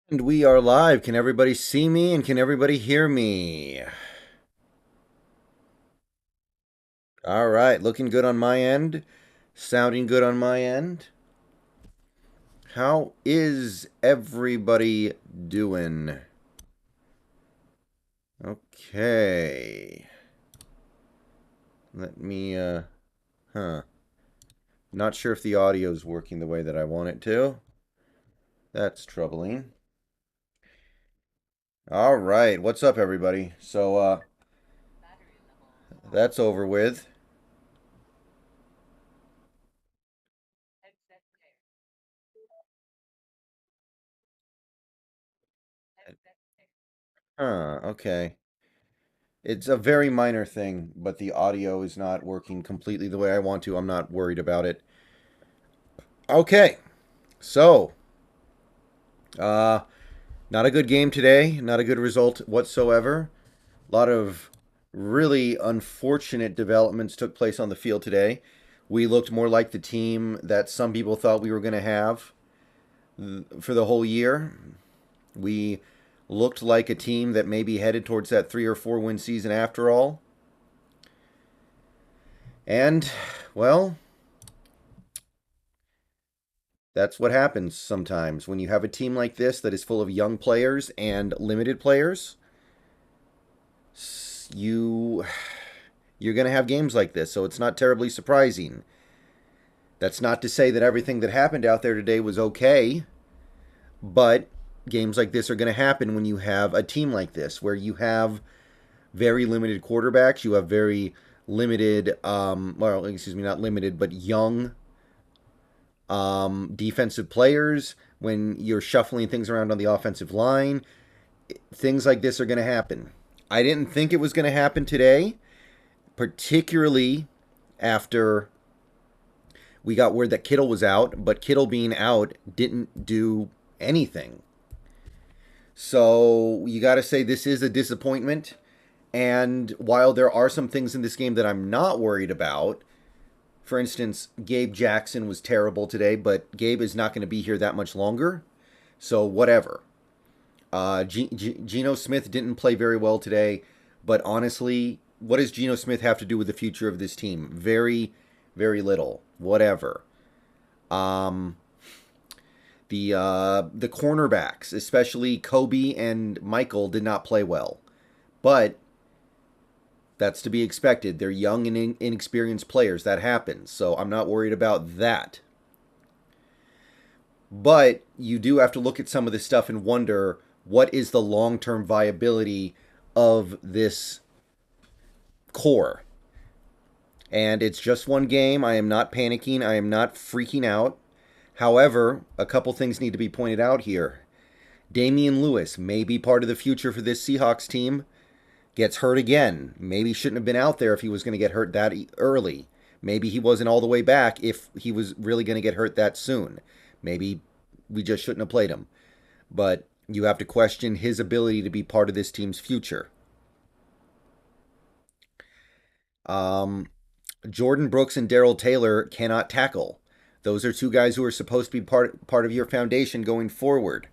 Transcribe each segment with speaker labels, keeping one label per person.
Speaker 1: And we are live. Can everybody see me and can everybody hear me? All right, looking good on my end. Sounding good on my end. How is everybody doing? Okay. Let me huh. Not sure if the audio is working the way that I want it to. That's troubling. All right, what's up everybody? That's over with. Huh, okay. It's a very minor thing, but the audio is not working completely the way I want to. I'm not worried about it. Okay, so uh, not a good game today. Not a good result whatsoever. A lot of really unfortunate developments took place on the field today. We looked more like the team that some people thought we were going to have for the whole year. We looked like a team that may be headed towards that 3 or 4 win season after all. And, well, that's what happens sometimes when you have a team like this that is full of young players and limited players. You you're going to have games like this, so it's not terribly surprising. That's not to say that everything that happened out there today was okay, but games like this are going to happen when you have a team like this where you have very limited quarterbacks, you have very limited well, excuse me, not limited, but young defensive players, when you're shuffling things around on the offensive line, things like this are going to happen. I didn't think it was going to happen today, particularly after we got word that Kittle was out, but Kittle being out didn't do anything. So you got to say this is a disappointment. And while there are some things in this game that I'm not worried about, for instance, Gabe Jackson was terrible today, but Gabe is not going to be here that much longer. So whatever. Geno Smith didn't play very well today, but honestly, what does Geno Smith have to do with the future of this team? Very, very little. Whatever. Um, the cornerbacks, especially Kobe and Michael, did not play well, but that's to be expected. They're young and inexperienced players. That happens, so I'm not worried about that. But you do have to look at some of this stuff and wonder what is the long term viability of this core. And it's just one game. I am not panicking. I am not freaking out. However, a couple things need to be pointed out here. Damian Lewis may be part of the future for this Seahawks team. Gets hurt again. Maybe shouldn't have been out there if he was going to get hurt that early. Maybe he wasn't all the way back if he was really going to get hurt that soon. Maybe we just shouldn't have played him. But you have to question his ability to be part of this team's future. Um, Jordan Brooks and Daryl Taylor cannot tackle. Those are two guys who are supposed to be part of your foundation going forward.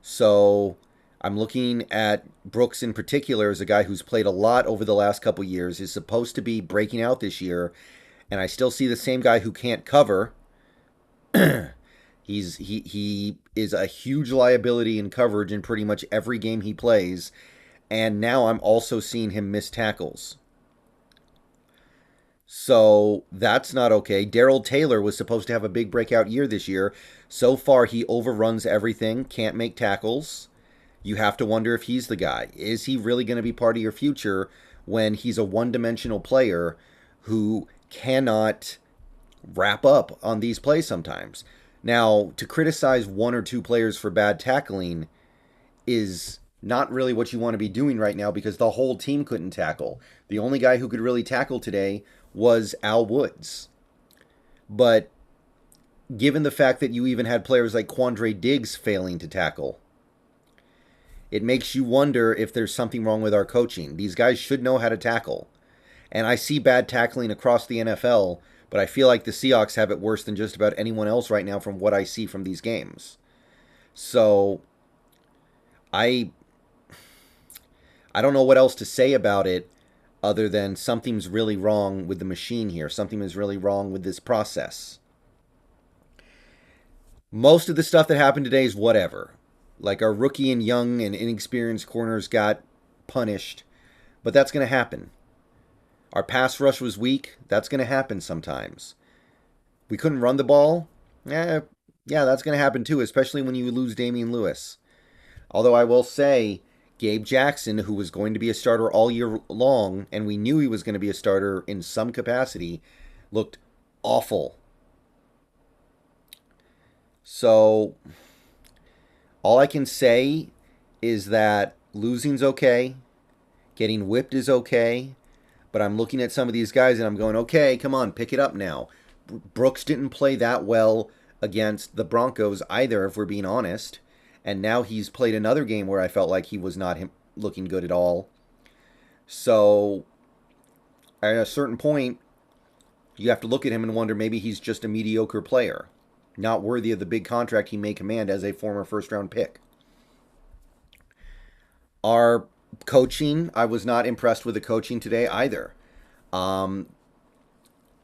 Speaker 1: So I'm looking at Brooks in particular as a guy who's played a lot over the last couple years, is supposed to be breaking out this year, and I still see the same guy who can't cover. He is a huge liability in coverage in pretty much every game he plays, and now I'm also seeing him miss tackles. So that's not okay. Daryl Taylor was supposed to have a big breakout year this year. So far, he overruns everything, can't make tackles. You have to wonder if he's the guy. Is he really going to be part of your future when he's a one dimensional player who cannot wrap up on these plays sometimes? Now, to criticize one or two players for bad tackling is not really what you want to be doing right now because the whole team couldn't tackle. The only guy who could really tackle today was Al Woods. But given the fact that you even had players like Quandre Diggs failing to tackle, it makes you wonder if there's something wrong with our coaching. These guys should know how to tackle. And I see bad tackling across the NFL, but I feel like the Seahawks have it worse than just about anyone else right now from what I see from these games. So I I don't know what else to say about it other than something's really wrong with the machine here. Something is really wrong with this process. Most of the stuff that happened today is whatever. Like our rookie and young and inexperienced corners got punished, but that's going to happen. Our pass rush was weak. That's going to happen sometimes. We couldn't run the ball. Yeah, that's going to happen too, especially when you lose Damian Lewis. Although I will say, Gabe Jackson, who was going to be a starter all year long, and we knew he was going to be a starter in some capacity, looked awful. So, all I can say is that losing's okay, getting whipped is okay, but I'm looking at some of these guys and I'm going, okay, come on, pick it up now. Brooks didn't play that well against the Broncos either, if we're being honest. And now he's played another game where I felt like he was not looking good at all. So, at a certain point, you have to look at him and wonder maybe he's just a mediocre player, not worthy of the big contract he may command as a former first-round pick. Our coaching, I was not impressed with the coaching today either. Um,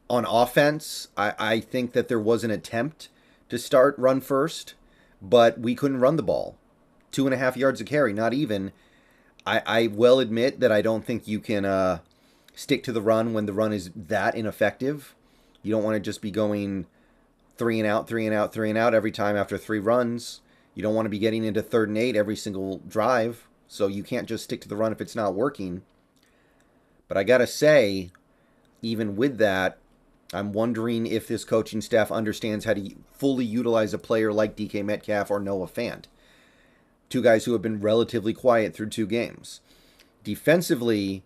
Speaker 1: on offense, I think that there was an attempt to start run first, but we couldn't run the ball. 2.5 yards a carry, not even. I will admit that I don't think you can stick to the run when the run is that ineffective. You don't want to just be going 3 and out, 3 and out, 3 and out every time after 3 runs. You don't want to be getting into 3rd and 8 every single drive. So you can't just stick to the run if it's not working. But I got to say, even with that, I'm wondering if this coaching staff understands how to fully utilize a player like DK Metcalf or Noah Fant. Two guys who have been relatively quiet through 2 games. Defensively,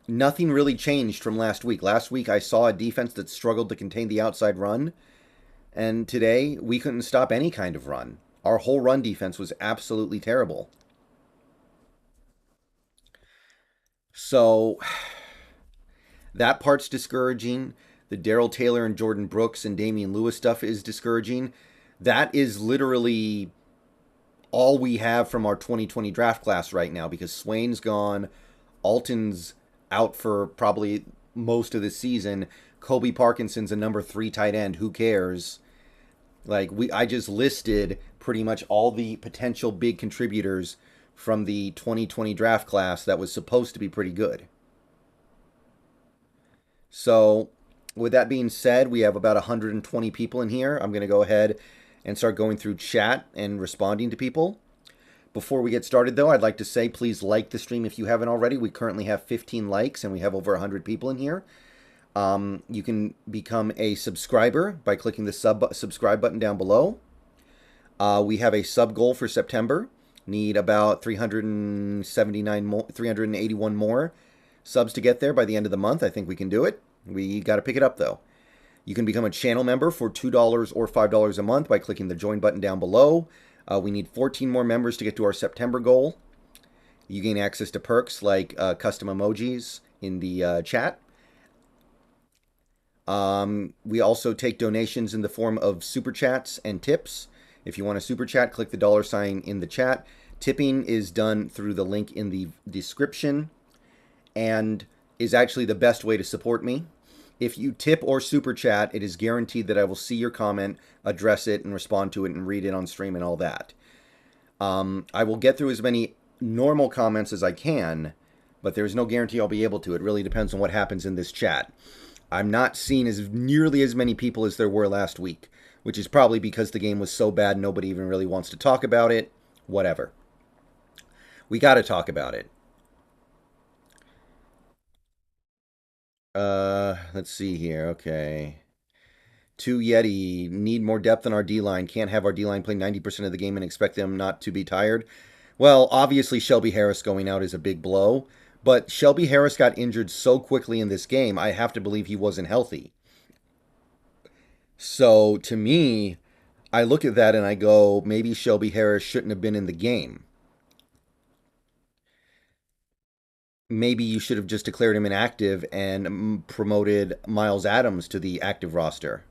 Speaker 1: nothing really changed from last week. Last week, I saw a defense that struggled to contain the outside run. And today, we couldn't stop any kind of run. Our whole run defense was absolutely terrible. So, that part's discouraging. The Darrell Taylor and Jordan Brooks and Damian Lewis stuff is discouraging. That is literally all we have from our 2020 draft class right now because Swain's gone, Alton's out for probably most of the season. Kobe Parkinson's a number 3 tight end. Who cares? I just listed pretty much all the potential big contributors from the 2020 draft class that was supposed to be pretty good. So, with that being said, we have about 120 people in here. I'm going to go ahead and start going through chat and responding to people. Before we get started, though, I'd like to say please like the stream if you haven't already. We currently have 15 likes and we have over 100 people in here. You can become a subscriber by clicking the subscribe button down below. We have a sub goal for September. Need about 381 more subs to get there by the end of the month. I think we can do it. We got to pick it up, though. You can become a channel member for $2 or $5 a month by clicking the join button down below. We need 14 more members to get to our September goal. You gain access to perks like custom emojis in the chat. We also take donations in the form of super chats and tips. If you want a super chat, click the $sign in the chat. Tipping is done through the link in the description and is actually the best way to support me. If you tip or super chat, it is guaranteed that I will see your comment, address it, and respond to it and read it on stream and all that. I will get through as many normal comments as I can, but there's no guarantee I'll be able to. It really depends on what happens in this chat. I'm not seeing as nearly as many people as there were last week, which is probably because the game was so bad nobody even really wants to talk about it. Whatever. We got to talk about it. Let's see here. Okay. 2 Yeti, need more depth in our D-line. Can't have our D-line play 90% of the game and expect them not to be tired. Well, obviously Shelby Harris going out is a big blow, but Shelby Harris got injured so quickly in this game, I have to believe he wasn't healthy. So, to me, I look at that and I go, maybe Shelby Harris shouldn't have been in the game. Maybe you should have just declared him inactive and promoted Miles Adams to the active roster.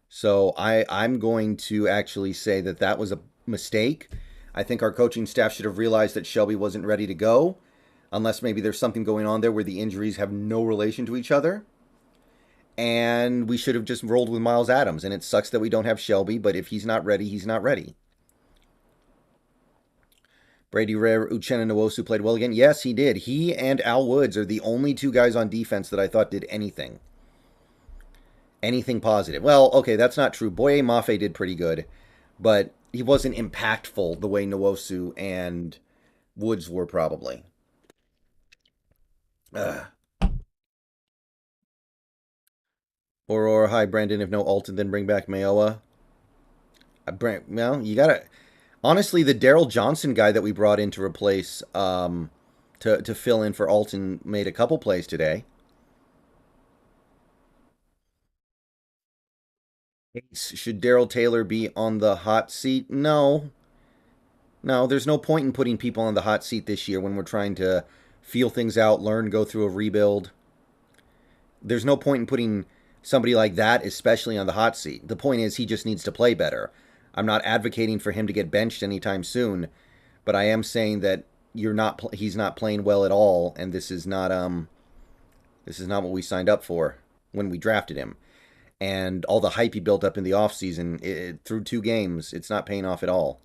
Speaker 1: So I'm going to actually say that that was a mistake. I think our coaching staff should have realized that Shelby wasn't ready to go, unless maybe there's something going on there where the injuries have no relation to each other. And we should have just rolled with Miles Adams. And it sucks that we don't have Shelby, but if he's not ready, he's not ready. Brady Rare Uchenna Nwosu played well again. Yes, he did. He and Al Woods are the only two guys on defense that I thought did anything. Anything positive. Well, okay, that's not true. Boye Mafe did pretty good, but he wasn't impactful the way Nwosu and Woods were probably. Ugh. Or hi Brandon. If no Alton, then bring back Mayoa. Well, you gotta. Honestly, the Daryl Johnson guy that we brought in to replace, to fill in for Alton, made a couple plays today. Should Daryl Taylor be on the hot seat? No, no. There's no point in putting people on the hot seat this year when we're trying to feel things out, learn, go through a rebuild. There's no point in putting somebody like that, especially on the hot seat. The point is he just needs to play better. I'm not advocating for him to get benched anytime soon, but I am saying that he's not playing well at all, and this is not what we signed up for when we drafted him. And all the hype he built up in the offseason, through 2 games, it's not paying off at all.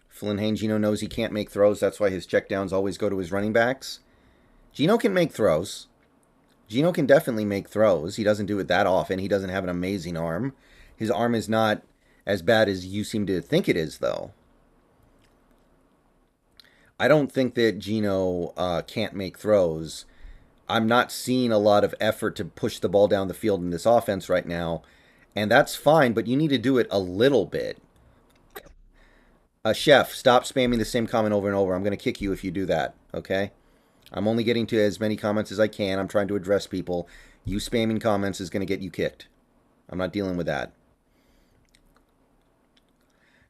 Speaker 1: Flynn Hayne, Gino knows he can't make throws. That's why his checkdowns always go to his running backs. Gino can make throws. Gino can definitely make throws. He doesn't do it that often. He doesn't have an amazing arm. His arm is not as bad as you seem to think it is, though. I don't think that Gino can't make throws. I'm not seeing a lot of effort to push the ball down the field in this offense right now, and that's fine, but you need to do it a little bit. Chef, stop spamming the same comment over and over. I'm going to kick you if you do that, okay? I'm only getting to as many comments as I can. I'm trying to address people. You spamming comments is going to get you kicked. I'm not dealing with that.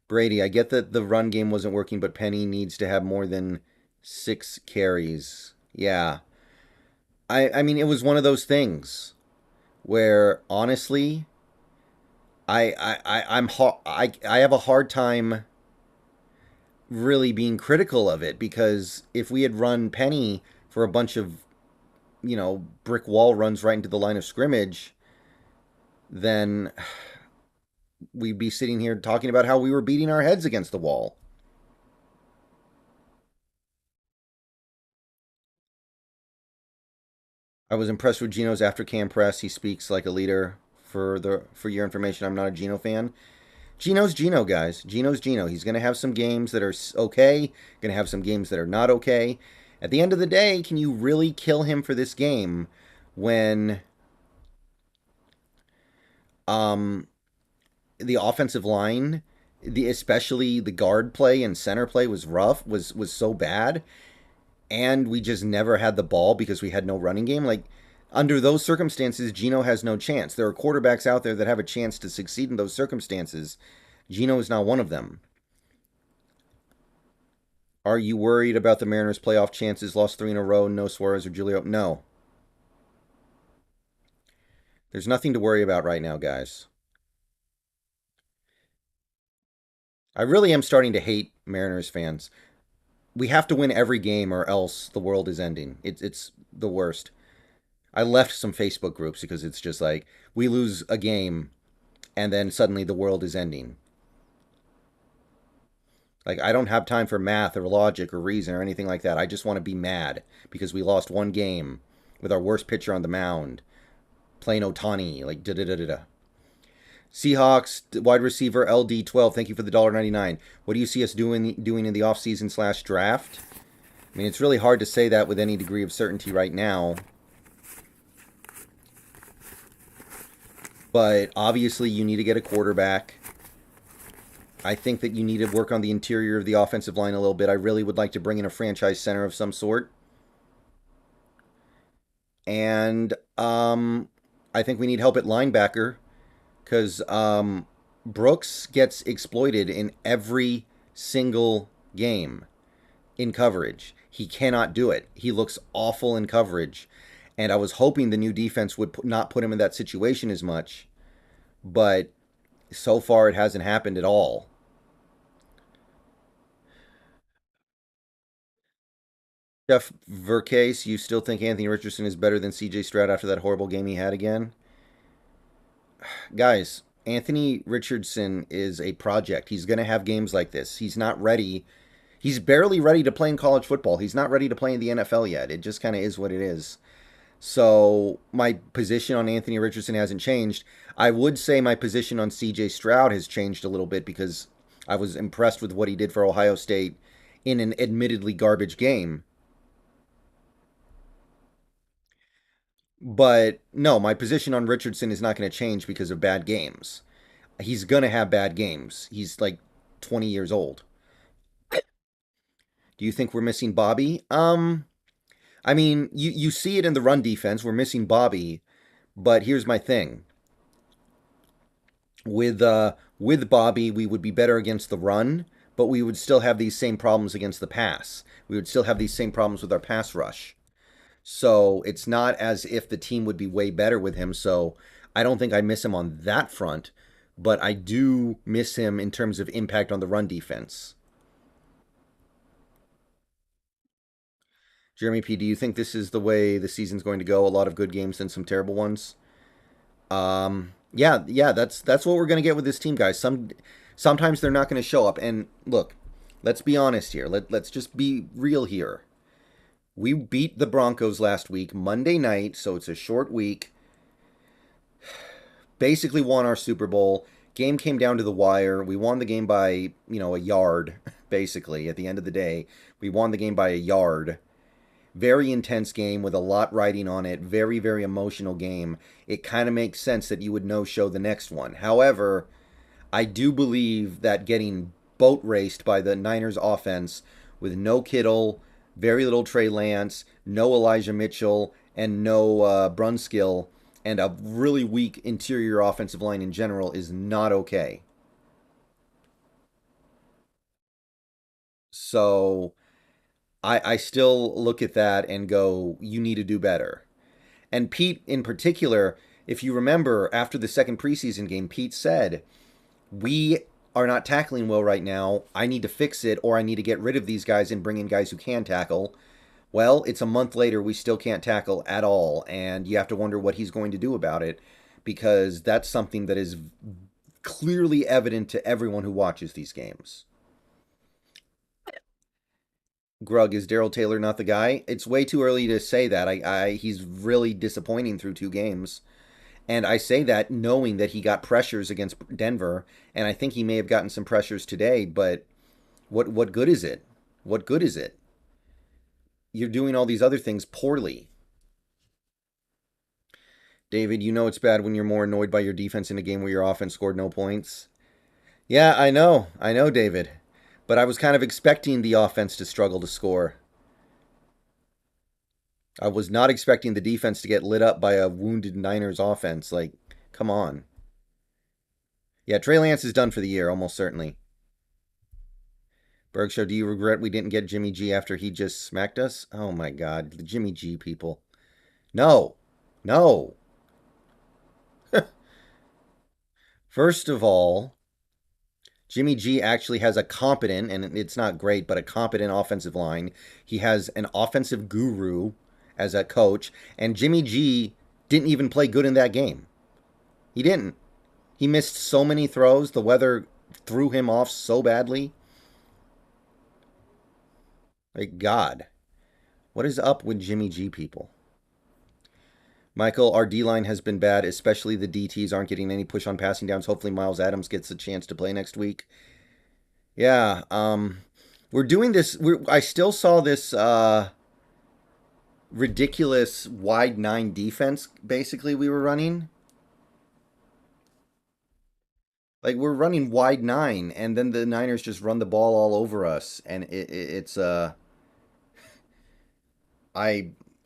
Speaker 1: Brady, I get that the run game wasn't working, but Penny needs to have more than 6 carries. Yeah. I mean, it was one of those things where, honestly, I have a hard time really being critical of it, because if we had run Penny for a bunch of, brick wall runs right into the line of scrimmage, then we'd be sitting here talking about how we were beating our heads against the wall. I was impressed with Gino's after cam press. He speaks like a leader. For your information, I'm not a Gino fan. Gino's Gino, guys. Gino's Gino. He's going to have some games that are okay, going to have some games that are not okay. At the end of the day, can you really kill him for this game when um the offensive line, especially the guard play and center play was rough, was so bad, and we just never had the ball because we had no running game? Like, under those circumstances, Gino has no chance. There are quarterbacks out there that have a chance to succeed in those circumstances. Gino is not one of them. Are you worried about the Mariners' playoff chances? Lost 3 in a row, no Suarez or Julio? No. There's nothing to worry about right now, guys. I really am starting to hate Mariners fans. We have to win every game or else the world is ending. It's the worst. I left some Facebook groups because it's just like, we lose a game and then suddenly the world is ending. Like, I don't have time for math or logic or reason or anything like that. I just want to be mad because we lost one game with our worst pitcher on the mound, playing Otani. Like, da da da da da. Seahawks wide receiver LD12. Thank you for the $1.99. What do you see us doing in the offseason / draft? I mean, it's really hard to say that with any degree of certainty right now. But obviously, you need to get a quarterback. I think that you need to work on the interior of the offensive line a little bit. I really would like to bring in a franchise center of some sort. And I think we need help at linebacker, because Brooks gets exploited in every single game in coverage. He cannot do it. He looks awful in coverage. And I was hoping the new defense would not put him in that situation as much. but so far it hasn't happened at all. Jeff Vercase, you still think Anthony Richardson is better than CJ Stroud after that horrible game he had again? Guys, Anthony Richardson is a project. He's going to have games like this. He's not ready. He's barely ready to play in college football. He's not ready to play in the NFL yet. It just kind of is what it is. So my position on Anthony Richardson hasn't changed. I would say my position on CJ Stroud has changed a little bit because I was impressed with what he did for Ohio State in an admittedly garbage game. But no, my position on Richardson is not going to change because of bad games. He's going to have bad games. He's like 20 years old. Do you think we're missing Bobby? I mean, you see it in the run defense. We're missing Bobby, but here's my thing. With Bobby, we would be better against the run, but we would still have these same problems against the pass. We would still have these same problems with our pass rush. So it's not as if the team would be way better with him. So I don't think I miss him on that front, but I do miss him in terms of impact on the run defense. Jeremy P, do you think this is the way the season's going to go? A lot of good games and some terrible ones. Yeah, that's what we're gonna get with this team, guys. Sometimes they're not gonna show up. And look, let's be honest here. Let's just be real here. We beat the Broncos last week, Monday night, so it's a short week. Basically won our Super Bowl. Game came down to the wire. We won the game by, a yard, basically, at the end of the day. We won the game by a yard. Very intense game with a lot riding on it. Very, very emotional game. It kind of makes sense that you would no show the next one. However, I do believe that getting boat raced by the Niners offense with no Kittle, very little Trey Lance, no Elijah Mitchell, and no Brunskill, and a really weak interior offensive line in general is not okay. So I still look at that and go, you need to do better. And Pete, in particular, if you remember, after the second preseason game, Pete said, we are not tackling well right now. I need to fix it, or I need to get rid of these guys and bring in guys who can tackle. Well, it's a month later. We still can't tackle at all. And you have to wonder what he's going to do about it, because that's something that is clearly evident to everyone who watches these games. Grug, is Daryl Taylor not the guy? It's way too early to say that. He's really disappointing through two games. And I say that knowing that he got pressures against Denver, and I think he may have gotten some pressures today, but what good is it? What good is it? You're doing all these other things poorly. David, you know it's bad when you're more annoyed by your defense in a game where your offense scored no points. Yeah, I know. I know, David. But I was kind of expecting the offense to struggle to score. I was not expecting the defense to get lit up by a wounded Niners offense. Like, come on. Yeah, Trey Lance is done for the year, almost certainly. Berg Show, do you regret we didn't get Jimmy G after he just smacked us? Oh my God, the Jimmy G people. No, no. First of all, Jimmy G actually has a competent, and it's not great, but a competent offensive line. He has an offensive guru as a coach, and Jimmy G didn't even play good in that game. He didn't. He missed so many throws. The weather threw him off so badly. Like, God, what is up with Jimmy G people? Michael, our D line has been bad, especially the DTs aren't getting any push on passing downs. Hopefully, Miles Adams gets a chance to play next week. Yeah, we're doing this. I still saw this ridiculous wide nine defense. Basically, we were running like we're running wide nine, and then the Niners just run the ball all over us, and it's I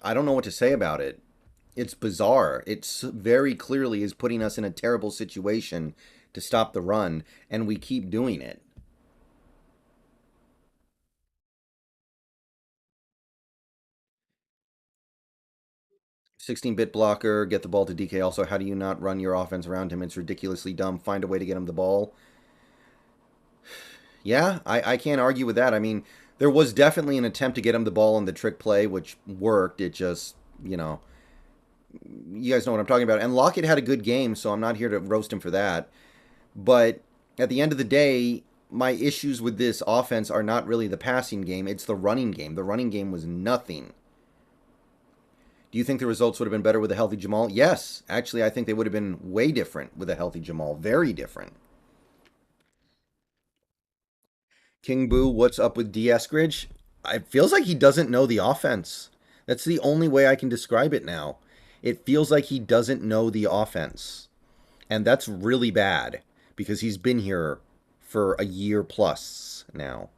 Speaker 1: I don't know what to say about it. It's bizarre. It's very clearly is putting us in a terrible situation to stop the run, and we keep doing it. 16-bit blocker, get the ball to DK. Also, how do you not run your offense around him? It's ridiculously dumb. Find a way to get him the ball. Yeah, I can't argue with that. I mean, there was definitely an attempt to get him the ball on the trick play, which worked. It just, you guys know what I'm talking about. And Lockett had a good game, so I'm not here to roast him for that. But at the end of the day, my issues with this offense are not really the passing game, it's the running game. The running game was nothing. Do you think the results would have been better with a healthy Jamal? Yes. Actually, I think they would have been way different with a healthy Jamal. Very different. King Boo, what's up with D. Eskridge? It feels like he doesn't know the offense. That's the only way I can describe it now. It feels like he doesn't know the offense. And that's really bad because he's been here for a year plus now.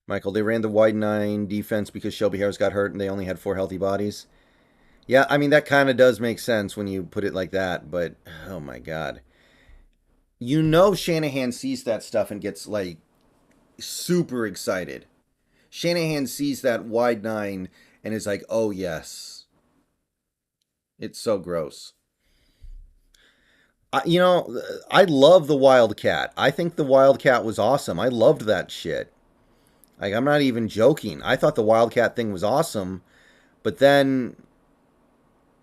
Speaker 1: Michael, they ran the wide 9 defense because Shelby Harris got hurt and they only had 4 healthy bodies. Yeah, I mean, that kind of does make sense when you put it like that, but oh my God. You know, Shanahan sees that stuff and gets like super excited. Shanahan sees that wide 9 and is like, oh yes. It's so gross. I love the Wildcat. I think the Wildcat was awesome. I loved that shit. Like, I'm not even joking. I thought the Wildcat thing was awesome, but then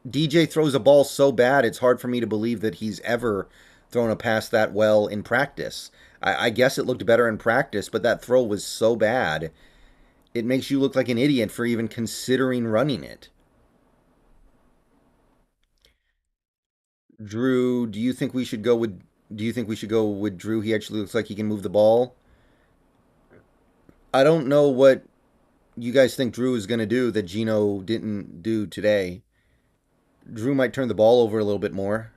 Speaker 1: DJ throws a ball so bad, it's hard for me to believe that he's ever thrown a pass that well in practice. I guess it looked better in practice, but that throw was so bad, it makes you look like an idiot for even considering running it. Drew, do you think we should go with Drew? He actually looks like he can move the ball. I don't know what you guys think Drew is going to do that Gino didn't do today. Drew might turn the ball over a little bit more,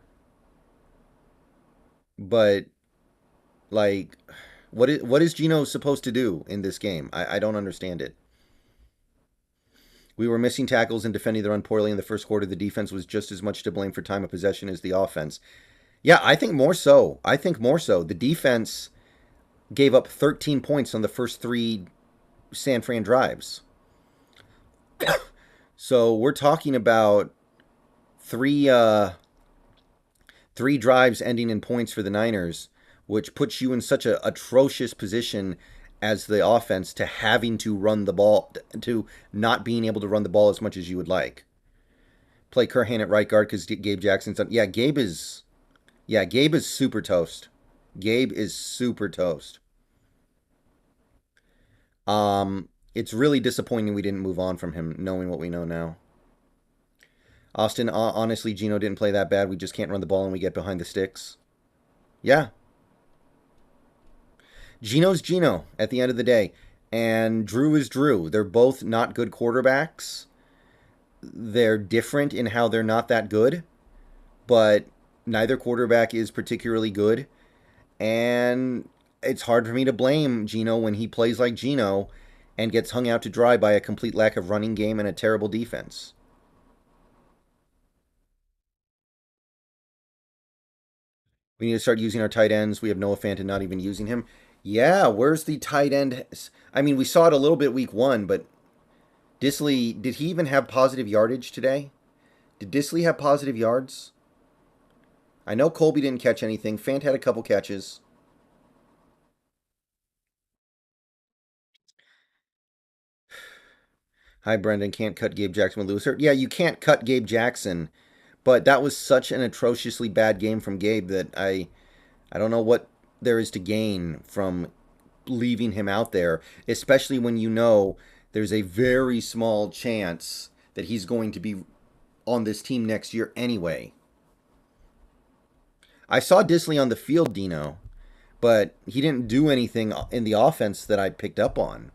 Speaker 1: but like, what is Gino supposed to do in this game? I don't understand it. We were missing tackles and defending the run poorly in the first quarter. The defense was just as much to blame for time of possession as the offense. Yeah, I think more so. I think more so. The defense gave up 13 points on the first 3 San Fran drives. So we're talking about three three drives ending in points for the Niners, which puts you in such an atrocious position as the offense to having to run the ball, to not being able to run the ball as much as you would like. Play Kerhan at right guard because Gabe Jackson's on. Gabe is super toast. Gabe is super toast. It's really disappointing we didn't move on from him, knowing what we know now. Austin, honestly, Gino didn't play that bad. We just can't run the ball and we get behind the sticks. Yeah. Gino's Gino at the end of the day. And Drew is Drew. They're both not good quarterbacks. They're different in how they're not that good. But neither quarterback is particularly good. And it's hard for me to blame Gino when he plays like Gino and gets hung out to dry by a complete lack of running game and a terrible defense. We need to start using our tight ends. We have Noah Fant and not even using him. Yeah, where's the tight end? I mean, we saw it a little bit week 1, but Disley, did he even have positive yardage today? Did Disley have positive yards? I know Colby didn't catch anything. Fant had a couple catches. Hi, Brendan. Can't cut Gabe Jackson with Lewis. Yeah, you can't cut Gabe Jackson, but that was such an atrociously bad game from Gabe that I don't know what there is to gain from leaving him out there, especially when you know there's a very small chance that he's going to be on this team next year anyway. I saw Disley on the field, Dino, but he didn't do anything in the offense that I picked up on.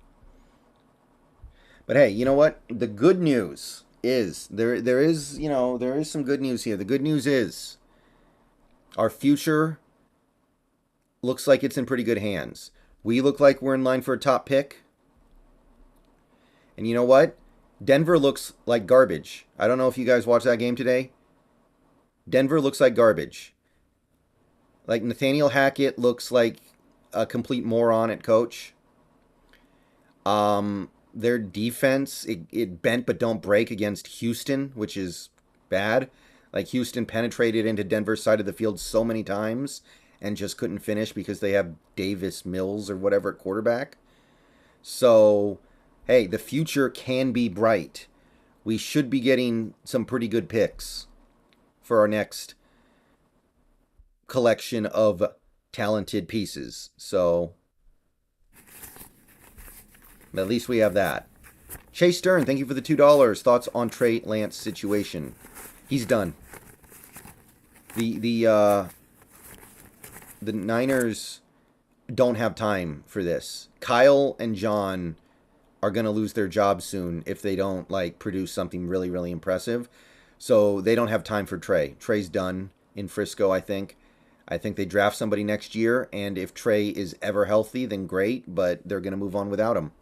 Speaker 1: But hey, you know what? The good news is there is some good news here. The good news is our future looks like it's in pretty good hands. We look like we're in line for a top pick. And you know what? Denver looks like garbage. I don't know if you guys watched that game today. Denver looks like garbage. Like Nathaniel Hackett looks like a complete moron at coach. Their defense, it bent but don't break against Houston, which is bad. Like Houston penetrated into Denver's side of the field so many times and just couldn't finish because they have Davis Mills or whatever at quarterback. So, hey, the future can be bright. We should be getting some pretty good picks for our next collection of talented pieces. So, at least we have that. Chase Stern, thank you for the $2. Thoughts on Trey Lance situation? He's done. The Niners don't have time for this. Kyle and John are going to lose their jobs soon if they don't like produce something really, really impressive. So they don't have time for Trey. Trey's done in Frisco, I think. I think they draft somebody next year, and if Trey is ever healthy, then great, but they're going to move on without him.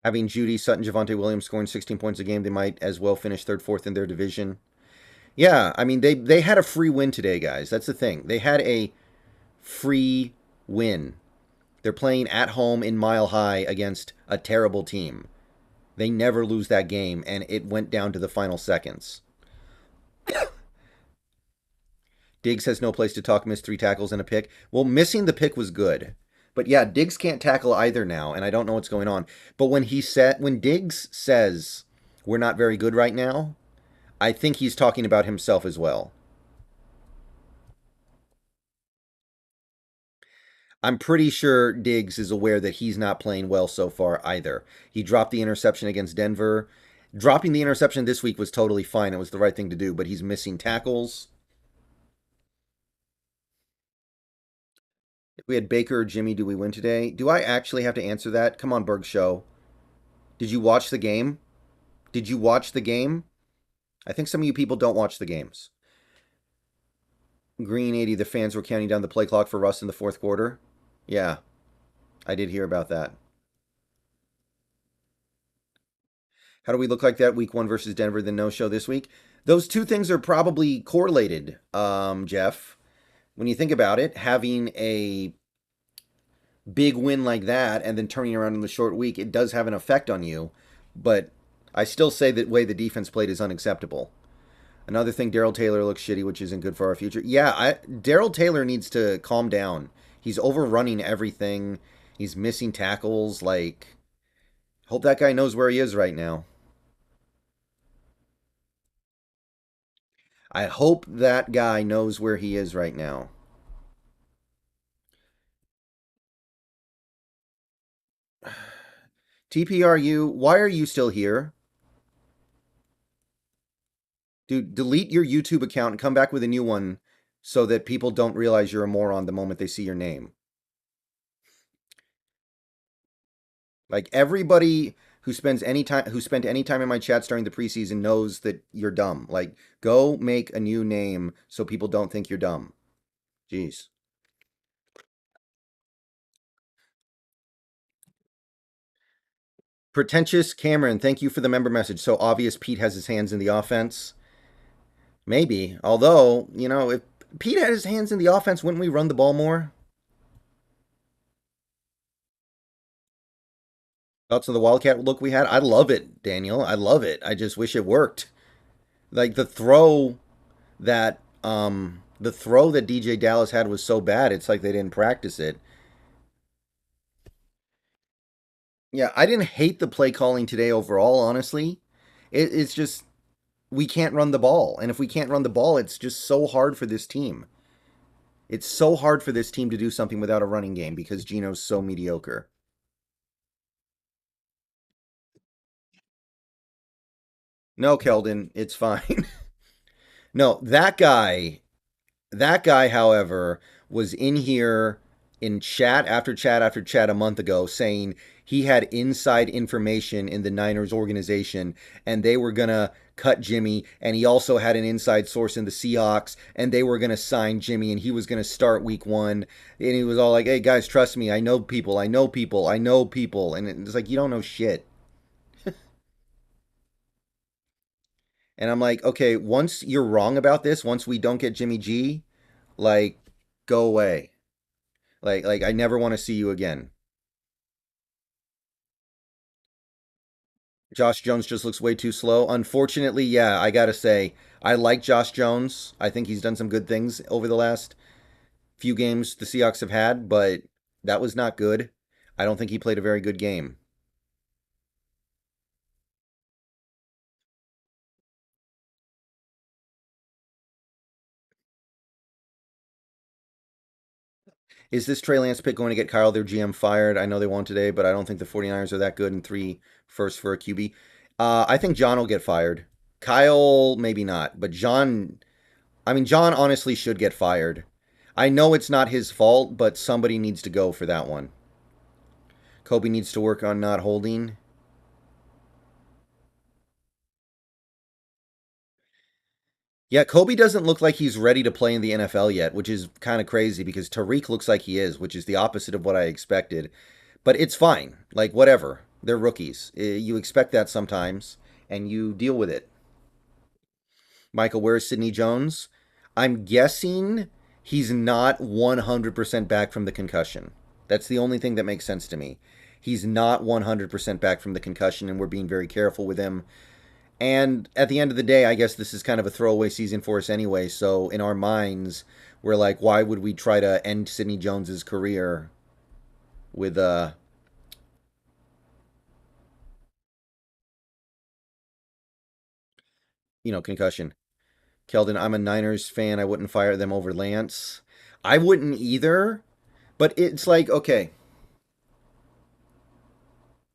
Speaker 1: Having Judy, Sutton, Javonte Williams scoring 16 points a game, they might as well finish third, fourth in their division. Yeah, I mean, they had a free win today, guys. That's the thing. They had a free win. They're playing at home in Mile High against a terrible team. They never lose that game, and it went down to the final seconds. Diggs has no place to talk, missed 3 tackles and a pick. Well, missing the pick was good. But yeah, Diggs can't tackle either now, and I don't know what's going on. But when Diggs says we're not very good right now, I think he's talking about himself as well. I'm pretty sure Diggs is aware that he's not playing well so far either. He dropped the interception against Denver. Dropping the interception this week was totally fine. It was the right thing to do, but he's missing tackles. If we had Baker or Jimmy, do we win today? Do I actually have to answer that? Come on, Berg Show. Did you watch the game? Did you watch the game? I think some of you people don't watch the games. Green 80, the fans were counting down the play clock for Russ in the fourth quarter. Yeah, I did hear about that. How do we look like that week 1 versus Denver, the no-show this week? Those two things are probably correlated, Jeff. When you think about it, having a big win like that and then turning around in the short week, it does have an effect on you. But I still say that way the defense played is unacceptable. Another thing, Darrell Taylor looks shitty, which isn't good for our future. Yeah, Darrell Taylor needs to calm down. He's overrunning everything. He's missing tackles. Like, hope that guy knows where he is right now. I hope that guy knows where he is right now. TPRU, why are you still here? Dude, delete your YouTube account and come back with a new one so that people don't realize you're a moron the moment they see your name. Like everybody who spent any time in my chats during the preseason knows that you're dumb. Like, go make a new name so people don't think you're dumb. Jeez. PretentiousCameron, thank you for the member message. So obvious Pete has his hands in the offense. Maybe. Although, you know, if Pete had his hands in the offense, wouldn't we run the ball more? Thoughts of the Wildcat look we had? I love it, Daniel. I love it. I just wish it worked. Like the throw that DJ Dallas had was so bad, it's like they didn't practice it. Yeah, I didn't hate the play calling today overall, honestly. It's just we can't run the ball. And if we can't run the ball, it's just so hard for this team. It's so hard for this team to do something without a running game because Geno's so mediocre. No, Keldon, it's fine. No, that guy, however, was in here in chat after chat after chat a month ago saying he had inside information in the Niners organization and they were going to cut Jimmy. And he also had an inside source in the Seahawks and they were going to sign Jimmy and he was going to start week 1. And he was all like, hey, guys, trust me. I know people. I know people. I know people. And it's like, you don't know shit. And I'm like, okay, once you're wrong about this, once we don't get Jimmy G, like, go away. Like I never want to see you again. Josh Jones just looks way too slow. Unfortunately, yeah, I gotta say, I like Josh Jones. I think he's done some good things over the last few games the Seahawks have had, but that was not good. I don't think he played a very good game. Is this Trey Lance pick going to get Kyle, their GM, fired? I know they won today, but I don't think the 49ers are that good in three firsts for a QB. I think John will get fired. Kyle, maybe not, but John, I mean, John honestly should get fired. I know it's not his fault, but somebody needs to go for that one. Kobe needs to work on not holding. Yeah, Kobe doesn't look like he's ready to play in the NFL yet, which is kind of crazy because Tariq looks like he is, which is the opposite of what I expected. But it's fine. Like, whatever. They're rookies. You expect that sometimes, and you deal with it. Michael, where's Sidney Jones? I'm guessing he's not 100% back from the concussion. That's the only thing that makes sense to me. He's not 100% back from the concussion, and we're being very careful with him. And at the end of the day, I guess this is kind of a throwaway season for us anyway. So in our minds, we're like, why would we try to end Sidney Jones's career with concussion? Keldon, I'm a Niners fan. I wouldn't fire them over Lance. I wouldn't either. But it's like, okay,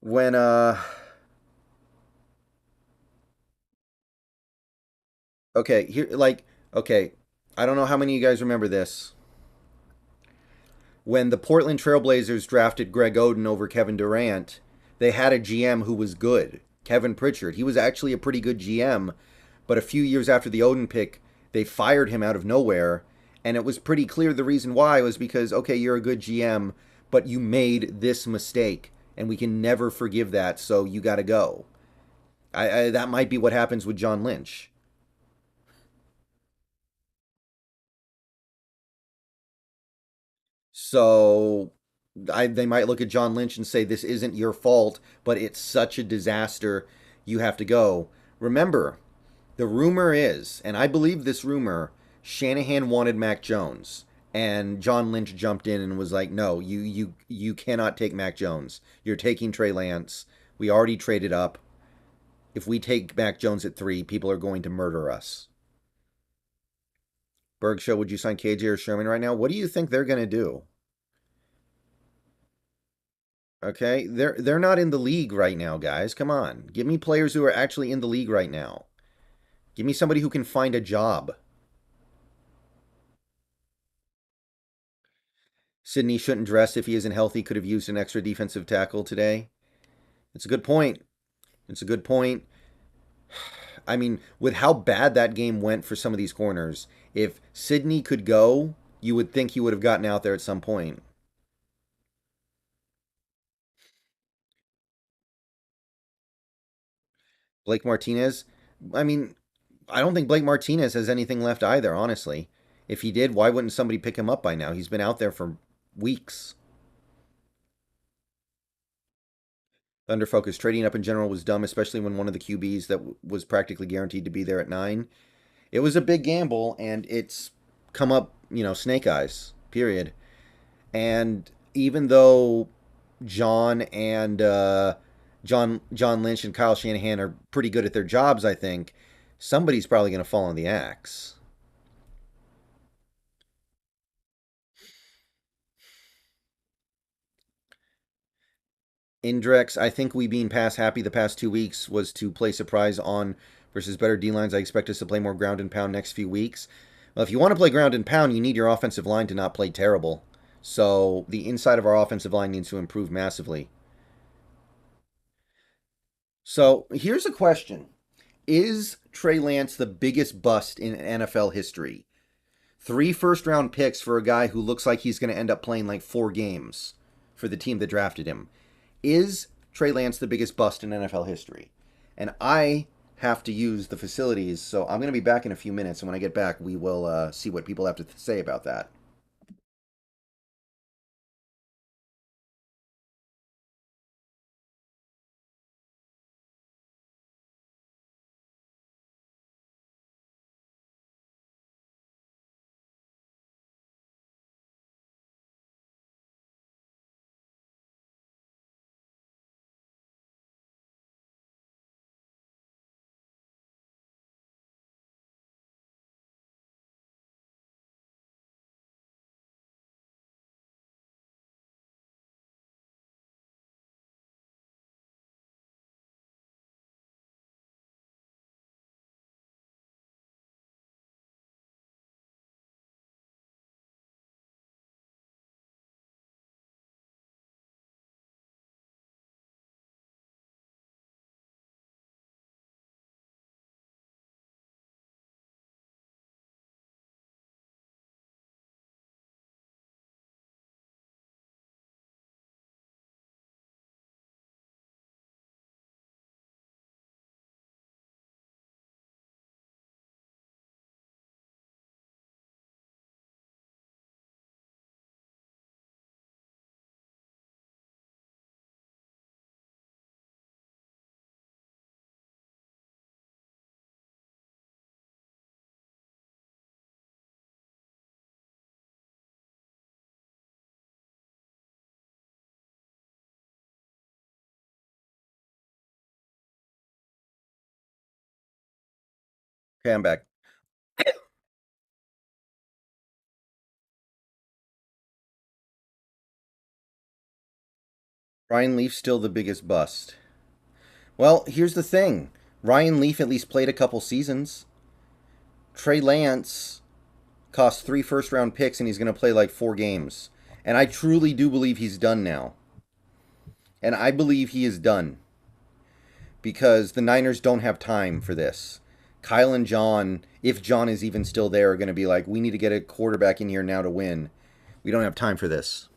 Speaker 1: when okay, here like okay, I don't know how many of you guys remember this. When the Portland Trailblazers drafted Greg Oden over Kevin Durant, they had a GM who was good, Kevin Pritchard. He was actually a pretty good GM, but a few years after the Oden pick, they fired him out of nowhere, and it was pretty clear the reason why was because, okay, you're a good GM, but you made this mistake, and we can never forgive that, so you got to go. That might be what happens with John Lynch. So they might look at John Lynch and say, this isn't your fault, but it's such a disaster, you have to go. Remember, the rumor is, and I believe this rumor, Shanahan wanted Mac Jones. And John Lynch jumped in and was like, no, you cannot take Mac Jones. You're taking Trey Lance. We already traded up. If we take Mac Jones at 3, people are going to murder us. Berg Show, would you sign KJ or Sherman right now? What do you think they're going to do? Okay, they're not in the league right now, guys. Come on, give me players who are actually in the league right now. Give me somebody who can find a job. Sydney shouldn't dress if he isn't healthy. Could have used an extra defensive tackle today. It's a good point. It's a good point. I mean, with how bad that game went for some of these corners, if Sydney could go, you would think he would have gotten out there at some point. Blake Martinez, I mean, I don't think Blake Martinez has anything left either, honestly. If he did, why wouldn't somebody pick him up by now? He's been out there for weeks. Thunder Focus trading up in general was dumb, especially when one of the QBs that was practically guaranteed to be there at 9. It was a big gamble, and it's come up, snake eyes, period. And even though John and John Lynch and Kyle Shanahan are pretty good at their jobs, I think somebody's probably going to fall on the axe. Indrex, I think we being past happy the past 2 weeks was to play surprise on versus better D lines. I expect us to play more ground and pound next few weeks. Well, if you want to play ground and pound, you need your offensive line to not play terrible. So the inside of our offensive line needs to improve massively. So here's a question. Is Trey Lance the biggest bust in NFL history? 3 first round picks for a guy who looks like he's going to end up playing like 4 games for the team that drafted him. Is Trey Lance the biggest bust in NFL history? And I have to use the facilities. So I'm going to be back in a few minutes, and when I get back, we will see what people have to say about that. Okay, I'm back. Ryan Leaf's still the biggest bust. Well, here's the thing. Ryan Leaf at least played a couple seasons. Trey Lance cost 3 first-round picks, and he's going to play like 4 games. And I truly do believe he's done now. And I believe he is done because the Niners don't have time for this. Kyle and John, if John is even still there, are going to be like, we need to get a quarterback in here now to win. We don't have time for this.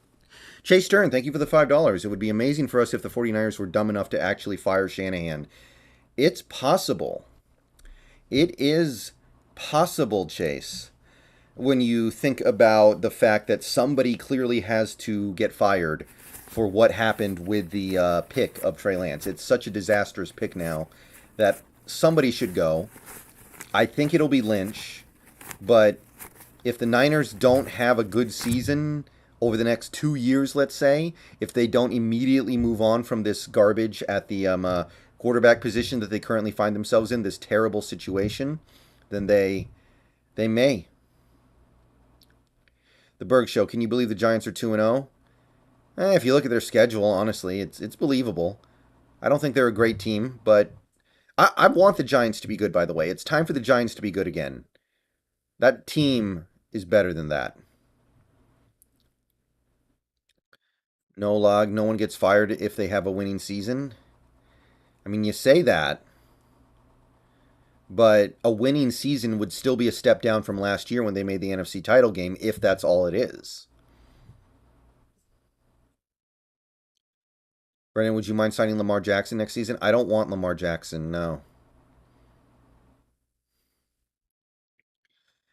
Speaker 1: Chase Stern, thank you for the $5. It would be amazing for us if the 49ers were dumb enough to actually fire Shanahan. It's possible. It is possible, Chase, when you think about the fact that somebody clearly has to get fired for what happened with the pick of Trey Lance. It's such a disastrous pick now that somebody should go. I think it'll be Lynch, but if the Niners don't have a good season over the next 2 years, let's say, if they don't immediately move on from this garbage at the quarterback position that they currently find themselves in, this terrible situation, then they may. The Berg Show. Can you believe the Giants are 2-0? If you look at their schedule, honestly, it's believable. I don't think they're a great team, but I want the Giants to be good, by the way. It's time for the Giants to be good again. That team is better than that. No log, no one gets fired if they have a winning season. I mean, you say that, but a winning season would still be a step down from last year when they made the NFC title game, if that's all it is. Brendan, would you mind signing Lamar Jackson next season? I don't want Lamar Jackson, no.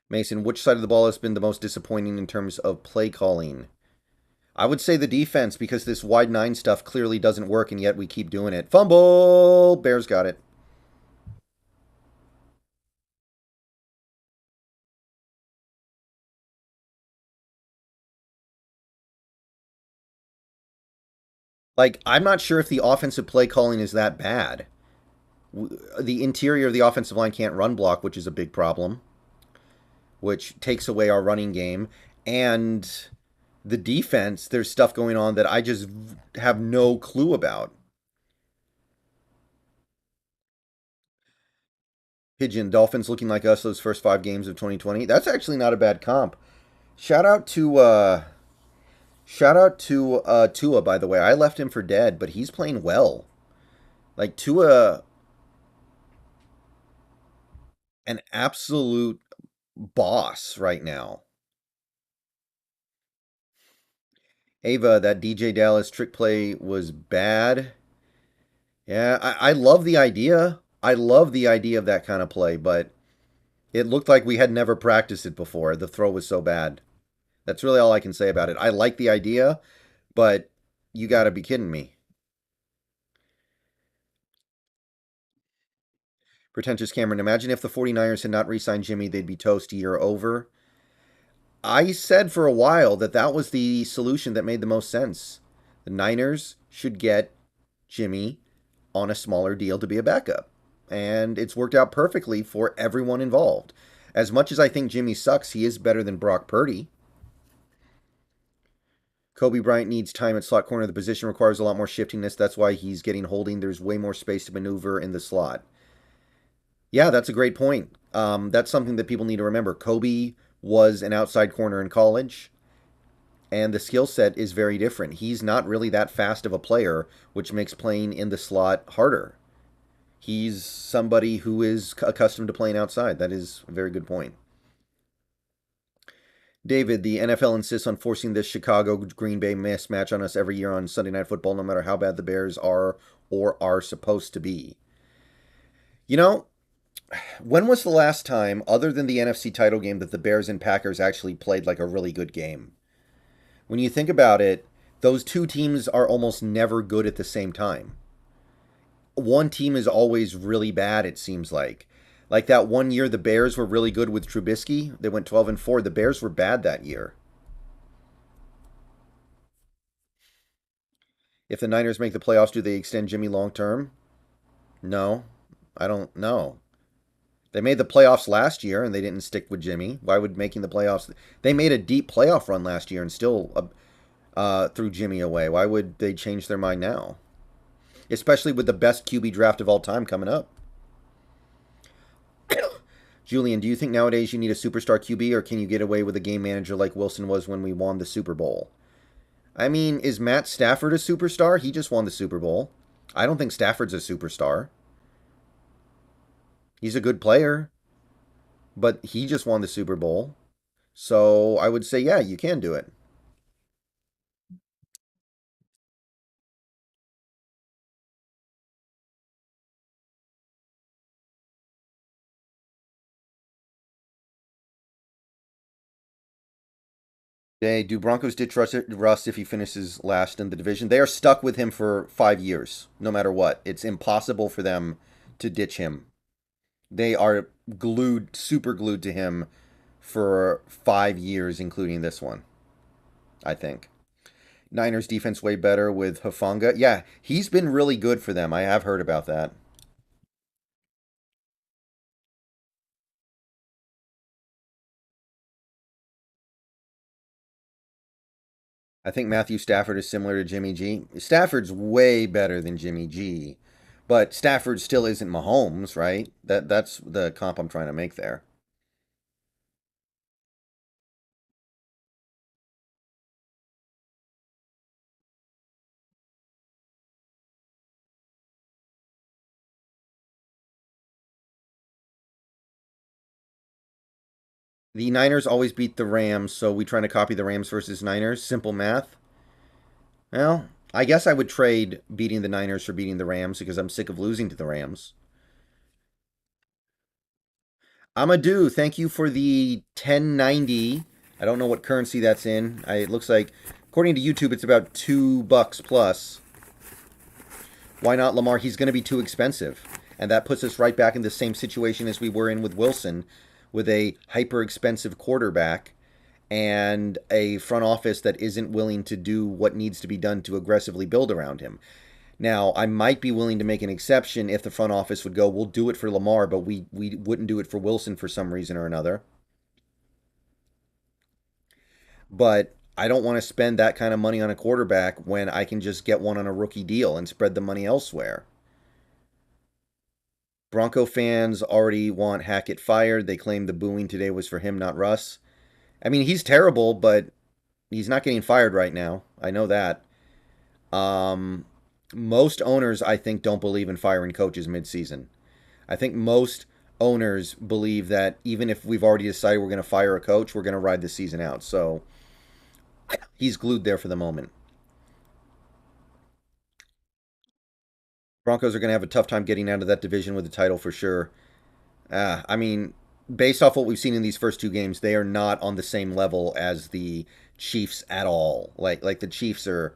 Speaker 1: Mason, which side of the ball has been the most disappointing in terms of play calling? I would say the defense because this wide nine stuff clearly doesn't work, and yet we keep doing it. Fumble! Bears got it. Like, I'm not sure if the offensive play calling is that bad. The interior of the offensive line can't run block, which is a big problem, which takes away our running game. And the defense, there's stuff going on that I just have no clue about. Pigeon, Dolphins looking like us those first 5 games of 2020. That's actually not a bad comp. Shout out to Tua, by the way. I left him for dead, but he's playing well. Like Tua, an absolute boss right now. Ava, that DJ Dallas trick play was bad. Yeah, I love the idea. I love the idea of that kind of play, but it looked like we had never practiced it before. The throw was so bad. That's really all I can say about it. I like the idea, but you got to be kidding me. Pretentious Cameron, imagine if the 49ers had not re signed Jimmy, they'd be toast a year over. I said for a while that that was the solution that made the most sense. The Niners should get Jimmy on a smaller deal to be a backup. And it's worked out perfectly for everyone involved. As much as I think Jimmy sucks, he is better than Brock Purdy. Kobe Bryant needs time at slot corner. The position requires a lot more shiftiness. That's why he's getting holding. There's way more space to maneuver in the slot. Yeah, that's a great point. That's something that people need to remember. Kobe was an outside corner in college, and the skill set is very different. He's not really that fast of a player, which makes playing in the slot harder. He's somebody who is accustomed to playing outside. That is a very good point. David, the NFL insists on forcing this Chicago Green Bay mismatch on us every year on Sunday Night Football, no matter how bad the Bears are or are supposed to be. You know, when was the last time, other than the NFC title game, that the Bears and Packers actually played like a really good game? When you think about it, those two teams are almost never good at the same time. One team is always really bad, it seems like. Like that one year the Bears were really good with Trubisky. They went 12-4. The Bears were bad that year. If the Niners make the playoffs, do they extend Jimmy long term? No. I don't know. They made the playoffs last year and they didn't stick with Jimmy. Why would making the playoffs? They made a deep playoff run last year and still threw Jimmy away. Why would they change their mind now? Especially with the best QB draft of all time coming up. Julian, do you think nowadays you need a superstar QB, or can you get away with a game manager like Wilson was when we won the Super Bowl? I mean, is Matt Stafford a superstar? He just won the Super Bowl. I don't think Stafford's a superstar. He's a good player, but he just won the Super Bowl. So I would say, yeah, you can do it. They do Broncos ditch Russ if he finishes last in the division. They are stuck with him for 5 years, no matter what. It's impossible for them to ditch him. They are glued, super glued to him for 5 years, including this one, I think. Niners defense way better with Hufanga. Yeah, he's been really good for them. I have heard about that. I think Matthew Stafford is similar to Jimmy G. Stafford's way better than Jimmy G, but Stafford still isn't Mahomes, right? That's the comp I'm trying to make there. The Niners always beat the Rams, so we trying to copy the Rams versus Niners. Simple math. Well, I guess I would trade beating the Niners for beating the Rams because I'm sick of losing to the Rams. Amadou, thank you for the 1090. I don't know what currency that's in. It looks like, according to YouTube, it's about $2 plus. Why not Lamar? He's going to be too expensive. And that puts us right back in the same situation as we were in with Wilson, with a hyper expensive quarterback and a front office that isn't willing to do what needs to be done to aggressively build around him. Now, I might be willing to make an exception if the front office would go, we'll do it for Lamar, but we wouldn't do it for Wilson for some reason or another. But I don't want to spend that kind of money on a quarterback when I can just get one on a rookie deal and spread the money elsewhere. Bronco fans already want Hackett fired. They claim the booing today was for him, not Russ. I mean, he's terrible, but he's not getting fired right now. I know that. Um, Most owners, I think, don't believe in firing coaches midseason. I think most owners believe that even if we've already decided we're going to fire a coach, we're going to ride the season out. So he's glued there for the moment. Broncos are going to have a tough time getting out of that division with the title for sure. I mean, based off what we've seen in these first two games, they are not on the same level as the Chiefs at all. Like the Chiefs are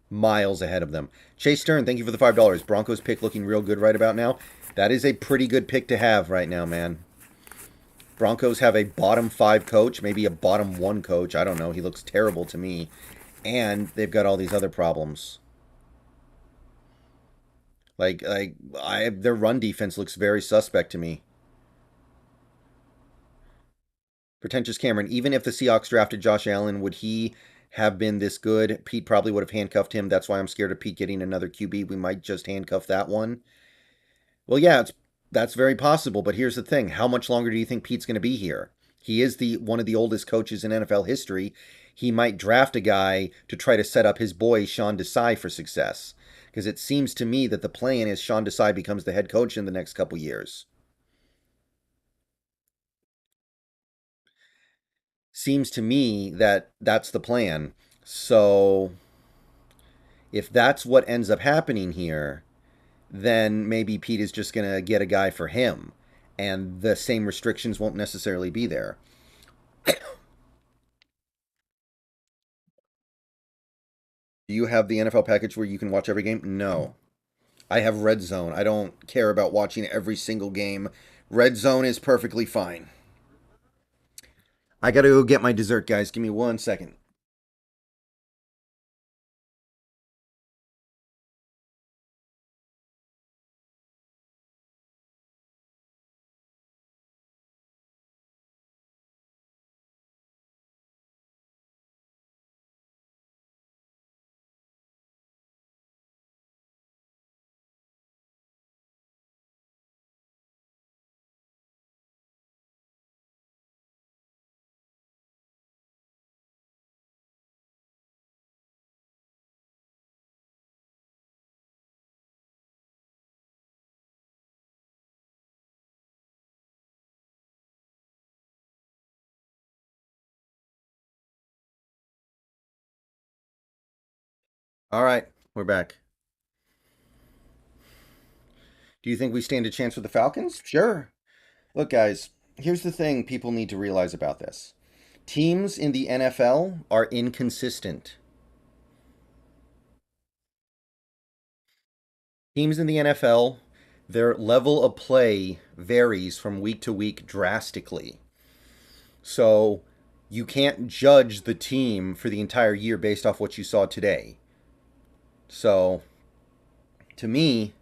Speaker 1: miles ahead of them. Chase Stern, thank you for the $5. Broncos pick looking real good right about now. That is a pretty good pick to have right now, man. Broncos have a bottom five coach, maybe a bottom one coach. I don't know. He looks terrible to me. And they've got all these other problems. Their run defense looks very suspect to me. Pretentious Cameron, even if the Seahawks drafted Josh Allen, would he have been this good? Pete probably would have handcuffed him. That's why I'm scared of Pete getting another QB. We might just handcuff that one. Well, yeah, that's very possible. But here's the thing: how much longer do you think Pete's going to be here? He is the one of the oldest coaches in NFL history. He might draft a guy to try to set up his boy Sean Desai for success. Because it seems to me that the plan is Sean Desai becomes the head coach in the next couple years. Seems to me that that's the plan. So if that's what ends up happening here, then maybe Pete is just going to get a guy for him, and the same restrictions won't necessarily be there. Do you have the NFL package where you can watch every game? No. I have Red Zone. I don't care about watching every single game. Red Zone is perfectly fine. I got to go get my dessert, guys. Give me 1 second. All right, we're back. Do you think we stand a chance with the Falcons? Sure. Look, guys, here's the thing people need to realize about this: teams in the NFL are inconsistent. Teams in the NFL, their level of play varies from week to week drastically. So you can't judge the team for the entire year based off what you saw today. So to me,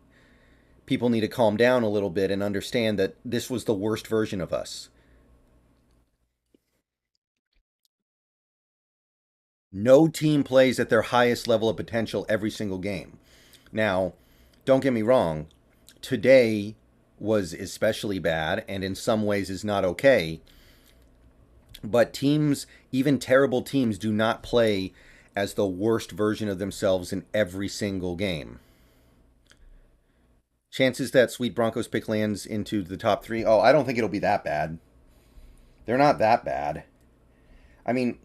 Speaker 1: people need to calm down a little bit and understand that this was the worst version of us. No team plays at their highest level of potential every single game. Now, don't get me wrong, today was especially bad and in some ways is not okay. But teams, even terrible teams, do not play as the worst version of themselves in every single game. Chances that Sweet Broncos pick lands into the top three? Oh, I don't think it'll be that bad. They're not that bad. I mean,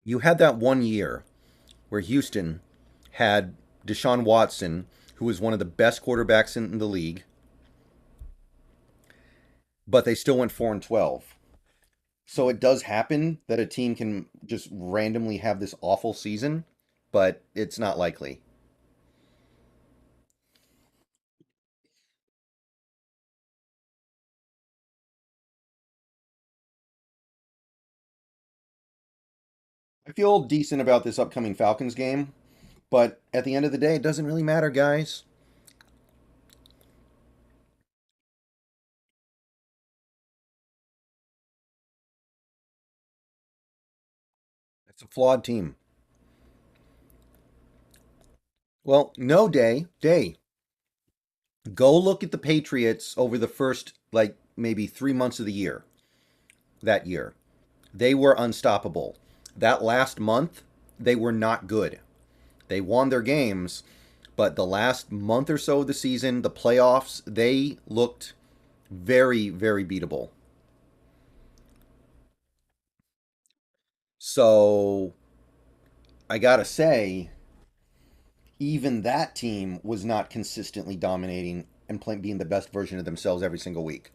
Speaker 1: you had that 1 year where Houston had Deshaun Watson, who was one of the best quarterbacks in the league, but they still went 4-12. So it does happen that a team can just randomly have this awful season, but it's not likely. I feel decent about this upcoming Falcons game, but at the end of the day, it doesn't really matter, guys. It's a flawed team. Well, no, Day. Go look at the Patriots over the first, like, maybe 3 months of the year, that year. They were unstoppable. That last month, they were not good. They won their games, but the last month or so of the season, the playoffs, they looked very, very beatable. So I gotta say, even that team was not consistently dominating and being the best version of themselves every single week.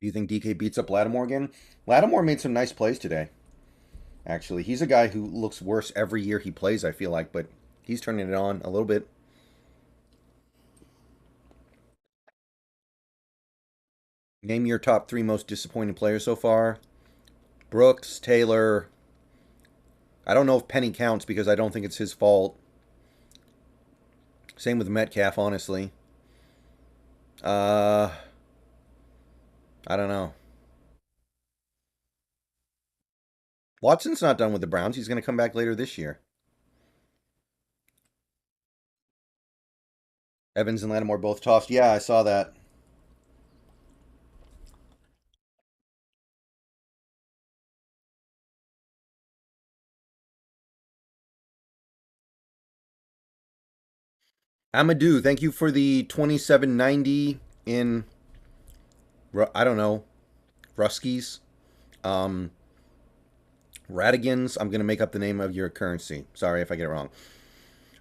Speaker 1: Do you think DK beats up Lattimore again? Lattimore made some nice plays today. Actually, he's a guy who looks worse every year he plays, I feel like, but he's turning it on a little bit. Name your top three most disappointing players so far. Brooks, Taylor. I don't know if Penny counts because I don't think it's his fault. Same with Metcalf, honestly. Uh, I don't know. Watson's not done with the Browns. He's going to come back later this year. Evans and Lattimore both tossed. Yeah, I saw that. Amadou, thank you for the 2790 in, I don't know, Ruskies. Um, Radigans. I'm going to make up the name of your currency. Sorry if I get it wrong.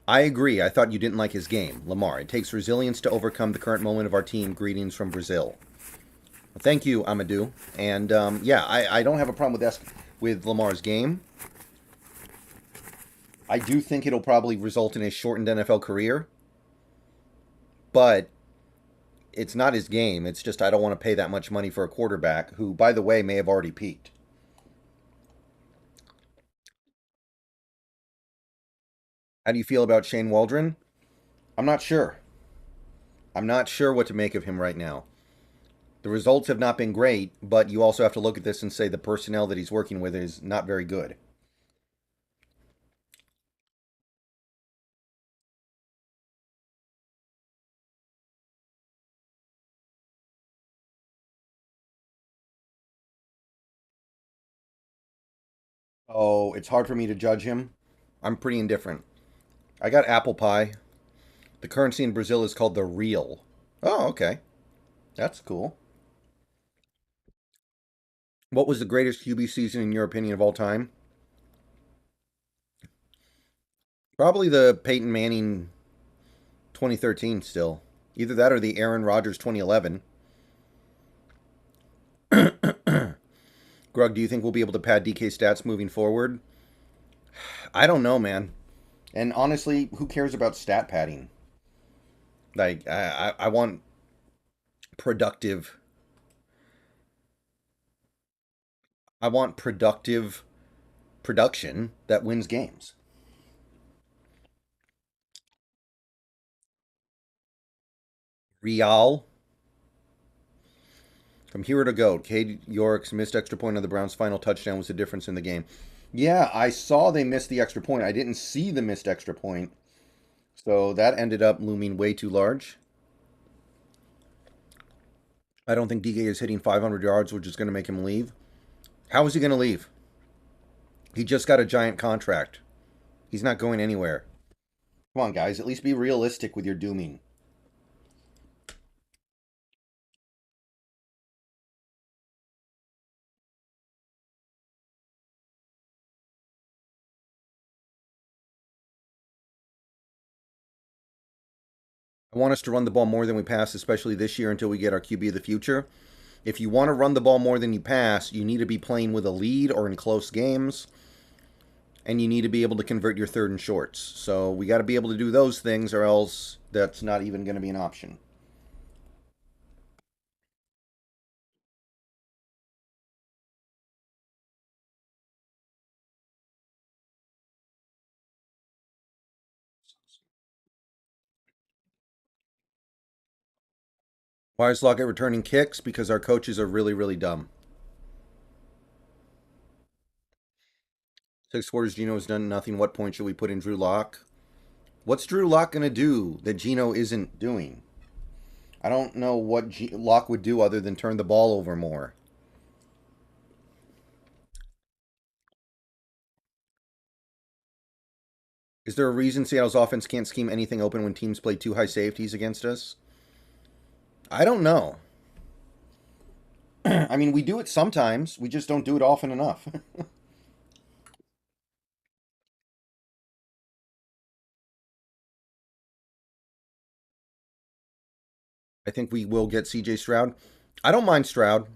Speaker 1: I agree. I thought you didn't like his game, Lamar. It takes resilience to overcome the current moment of our team. Greetings from Brazil. Well, thank you, Amadou. And yeah, I don't have a problem with Lamar's game. I do think it'll probably result in a shortened NFL career, but it's not his game. It's just I don't want to pay that much money for a quarterback who, by the way, may have already peaked. How do you feel about Shane Waldron? I'm not sure. I'm not sure what to make of him right now. The results have not been great, but you also have to look at this and say the personnel that he's working with is not very good. Oh, it's hard for me to judge him. I'm pretty indifferent. I got apple pie. The currency in Brazil is called the real. Oh, okay. That's cool. What was the greatest QB season in your opinion of all time? Probably the Peyton Manning 2013 still. Either that or the Aaron Rodgers 2011. Grug, do you think we'll be able to pad DK stats moving forward? I don't know, man. And honestly, who cares about stat padding? Like, I want productive. I want productive production that wins games. Real. From hero to goat, Cade York's missed extra point on the Browns' final touchdown was the difference in the game. Yeah, I saw they missed the extra point. I didn't see the missed extra point. So that ended up looming way too large. I don't think DK is hitting 500 yards, which is going to make him leave. How is he going to leave? He just got a giant contract. He's not going anywhere. Come on, guys. At least be realistic with your dooming. I want us to run the ball more than we pass, especially this year until we get our QB of the future. If you want to run the ball more than you pass, you need to be playing with a lead or in close games, and you need to be able to convert your third and shorts. So we got to be able to do those things, or else that's not even going to be an option. Why is Lockett returning kicks? Because our coaches are really, really dumb. Six quarters, Gino has done nothing. What point should we put in Drew Lock? What's Drew Lock going to do that Gino isn't doing? I don't know what Lock would do other than turn the ball over more. Is there a reason Seattle's offense can't scheme anything open when teams play two high safeties against us? I don't know. I mean, we do it sometimes. We just don't do it often enough. I think we will get CJ Stroud. I don't mind Stroud.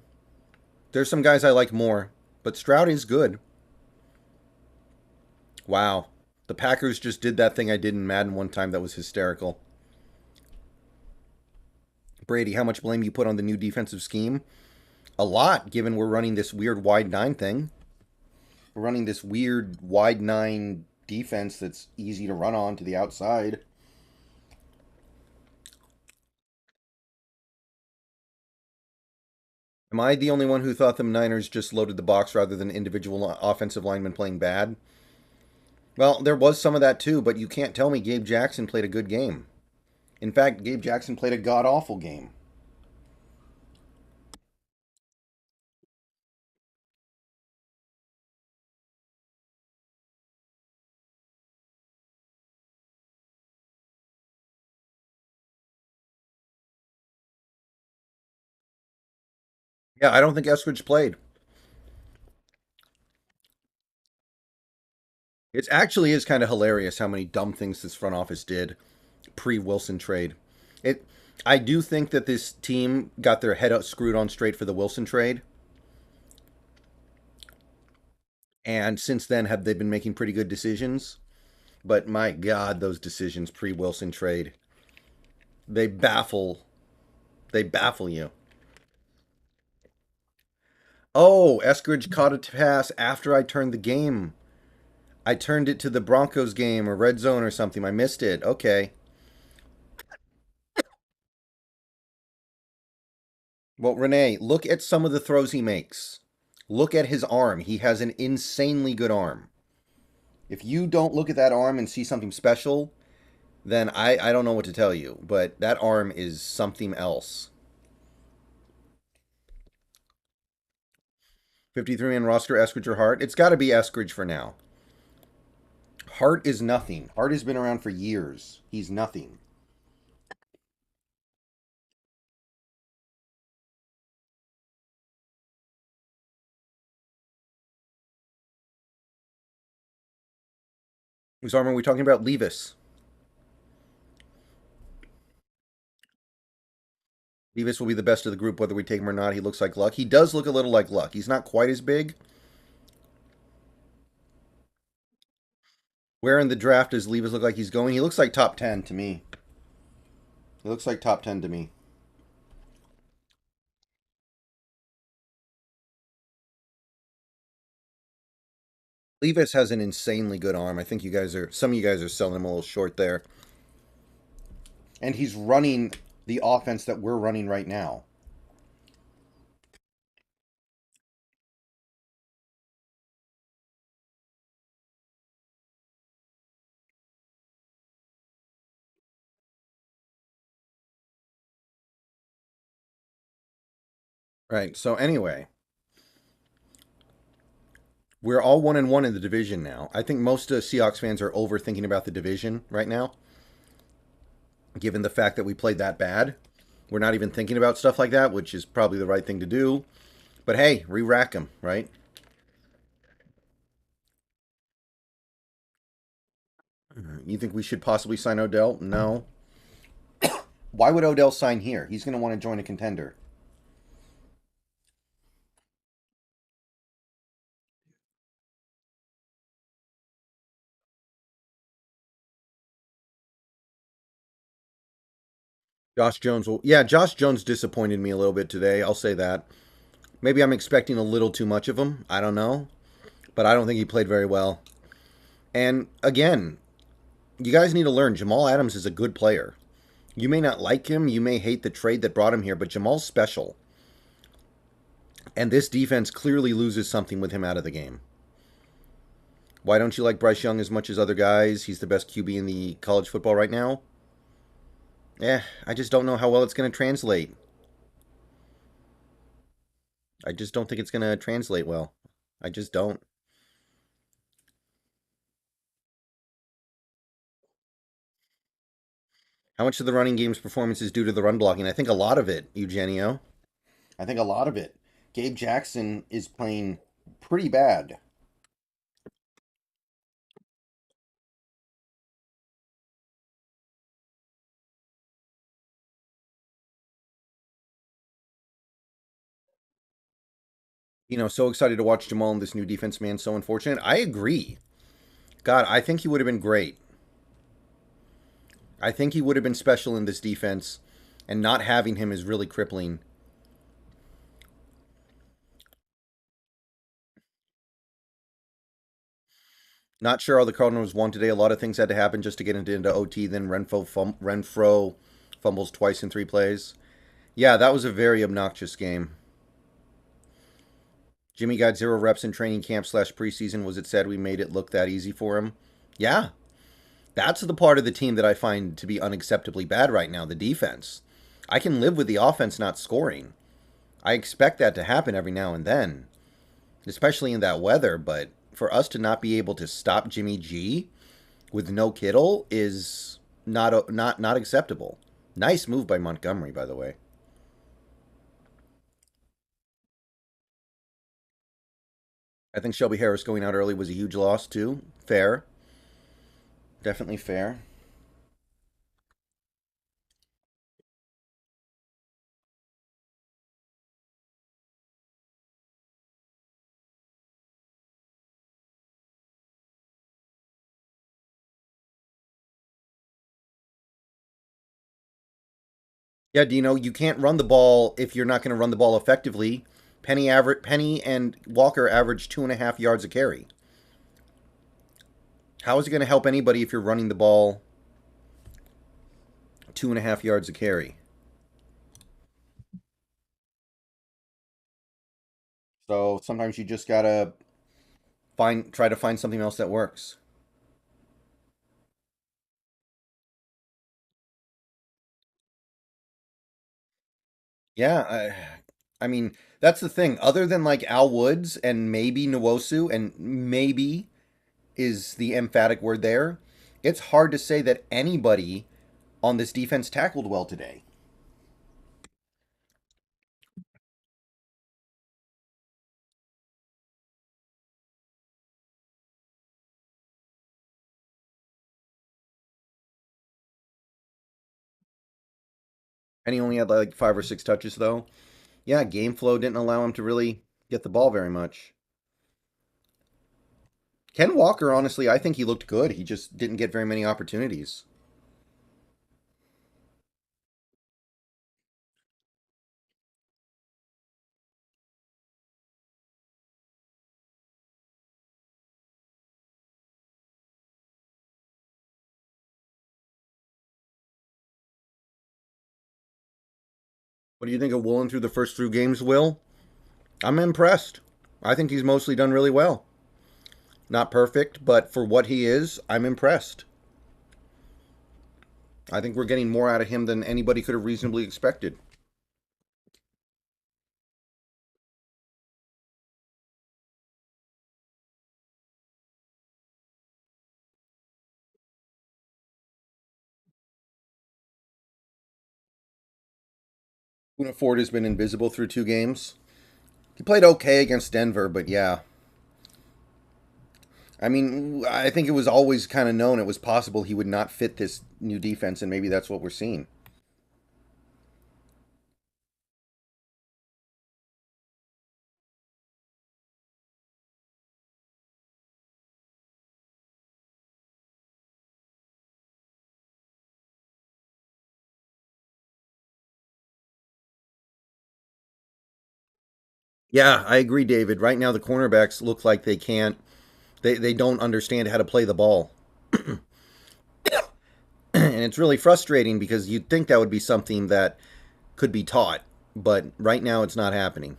Speaker 1: There's some guys I like more, but Stroud is good. Wow. The Packers just did that thing I did in Madden one time that was hysterical. Brady, how much blame you put on the new defensive scheme? A lot, given we're running this weird wide nine thing. We're running this weird wide nine defense that's easy to run on to the outside. Am I the only one who thought the Niners just loaded the box rather than individual offensive linemen playing bad? Well, there was some of that too, but you can't tell me Gabe Jackson played a good game. In fact, Gabe Jackson played a god awful game. Yeah, I don't think Eskridge played. It actually is kind of hilarious how many dumb things this front office did pre-Wilson trade. It, I do think that this team got their head up screwed on straight for the Wilson trade, and since then have they been making pretty good decisions. But my God, those decisions pre-Wilson trade, they baffle, they baffle you. Oh, Eskridge caught a pass after I turned the game. I turned it to the Broncos game or red zone or something. I missed it. Okay. Well, Renee, look at some of the throws he makes. Look at his arm. He has an insanely good arm. If you don't look at that arm and see something special, then I don't know what to tell you. But that arm is something else. 53 man roster, Eskridge or Hart? It's got to be Eskridge for now. Hart is nothing. Hart has been around for years. He's nothing. Whose arm are we talking about? Levis. Levis will be the best of the group, whether we take him or not. He looks like Luck. He does look a little like Luck. He's not quite as big. Where in the draft does Levis look like he's going? He looks like top 10 to me. He looks like top 10 to me. Levis has an insanely good arm. I think some of you guys are selling him a little short there. And he's running the offense that we're running right now. Right. So anyway, we're all 1-1 in the division now. I think most Seahawks fans are overthinking about the division right now, given the fact that we played that bad. We're not even thinking about stuff like that, which is probably the right thing to do. But hey, re-rack them, right? You think we should possibly sign Odell? No. Why would Odell sign here? He's going to want to join a contender. Josh Jones will. Yeah, Josh Jones disappointed me a little bit today. I'll say that. Maybe I'm expecting a little too much of him. I don't know. But I don't think he played very well. And again, you guys need to learn Jamal Adams is a good player. You may not like him. You may hate the trade that brought him here, but Jamal's special. And this defense clearly loses something with him out of the game. Why don't you like Bryce Young as much as other guys? He's the best QB in the college football right now. I just don't know how well it's going to translate. I just don't think it's going to translate well. I just don't. How much of the running game's performance is due to the run blocking? I think a lot of it, Eugenio. I think a lot of it. Gabe Jackson is playing pretty bad. So excited to watch Jamal in this new defense, man. So unfortunate. I agree. God, I think he would have been great. I think he would have been special in this defense, and not having him is really crippling. Not sure how the Cardinals won today. A lot of things had to happen just to get into OT. Then Renfro fumbles twice in 3 plays. Yeah, that was a very obnoxious game. Jimmy got 0 reps in training camp slash preseason. Was it said we made it look that easy for him? Yeah, that's the part of the team that I find to be unacceptably bad right now, the defense. I can live with the offense not scoring. I expect that to happen every now and then, especially in that weather, but for us to not be able to stop Jimmy G with no Kittle is not acceptable. Nice move by Montgomery, by the way. I think Shelby Harris going out early was a huge loss too. Fair. Definitely fair. Yeah, Dino, you can't run the ball if you're not going to run the ball effectively. Penny and Walker average 2.5 yards a carry. How is it going to help anybody if you're running the ball 2.5 yards a carry? So sometimes you just gotta try to find something else that works. Yeah, I mean that's the thing. Other than like Al Woods and maybe Nwosu, and maybe is the emphatic word there, it's hard to say that anybody on this defense tackled well today. And he only had like 5 or 6 touches though. Yeah, game flow didn't allow him to really get the ball very much. Ken Walker, honestly, I think he looked good. He just didn't get very many opportunities. What do you think of Woolen through the first 3 games, Will? I'm impressed. I think he's mostly done really well. Not perfect, but for what he is, I'm impressed. I think we're getting more out of him than anybody could have reasonably expected. Una Ford has been invisible through 2 games. He played okay against Denver, but yeah. I mean, I think it was always kind of known it was possible he would not fit this new defense, and maybe that's what we're seeing. Yeah, I agree, David. Right now, the cornerbacks look like they don't understand how to play the ball. And it's really frustrating because you'd think that would be something that could be taught, but right now it's not happening.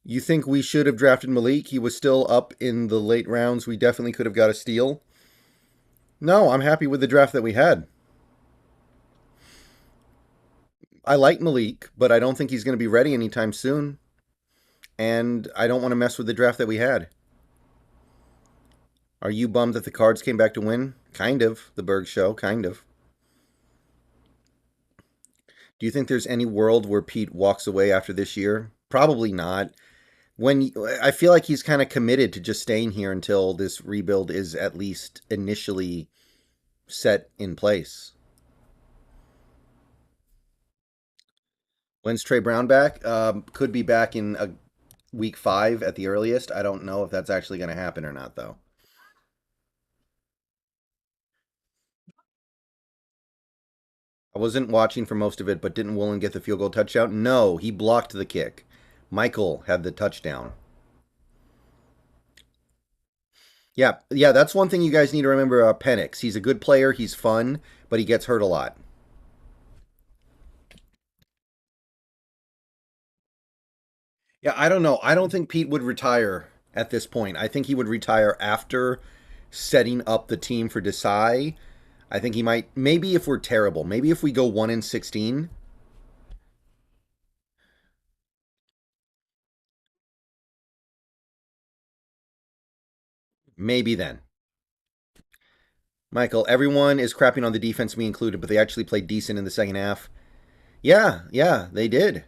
Speaker 1: You think we should have drafted Malik? He was still up in the late rounds. We definitely could have got a steal. No, I'm happy with the draft that we had. I like Malik, but I don't think he's going to be ready anytime soon. And I don't want to mess with the draft that we had. Are you bummed that the Cards came back to win? Kind of. The Berg show, kind of. Do you think there's any world where Pete walks away after this year? Probably not. When I feel like he's kind of committed to just staying here until this rebuild is at least initially set in place. When's Trey Brown back? Could be back in week 5 at the earliest. I don't know if that's actually going to happen or not, though. I wasn't watching for most of it, but didn't Woolen get the field goal touchdown? No, he blocked the kick. Michael had the touchdown. Yeah, yeah, that's one thing you guys need to remember about Penix. He's a good player, he's fun, but he gets hurt a lot. Yeah, I don't know. I don't think Pete would retire at this point. I think he would retire after setting up the team for Desai. I think he might, maybe if we're terrible, maybe if we go 1-16, maybe then. Michael, everyone is crapping on the defense, me included, but they actually played decent in the second half. Yeah, yeah, they did.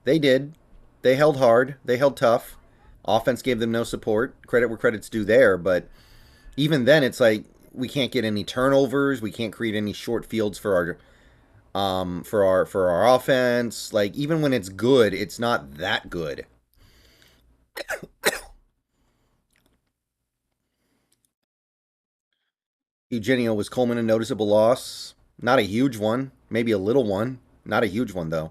Speaker 1: They did. They held hard. They held tough. Offense gave them no support. Credit where credit's due there, but even then, it's like we can't get any turnovers. We can't create any short fields for our offense. Like even when it's good, it's not that good. Eugenio, was Coleman a noticeable loss? Not a huge one. Maybe a little one. Not a huge one though.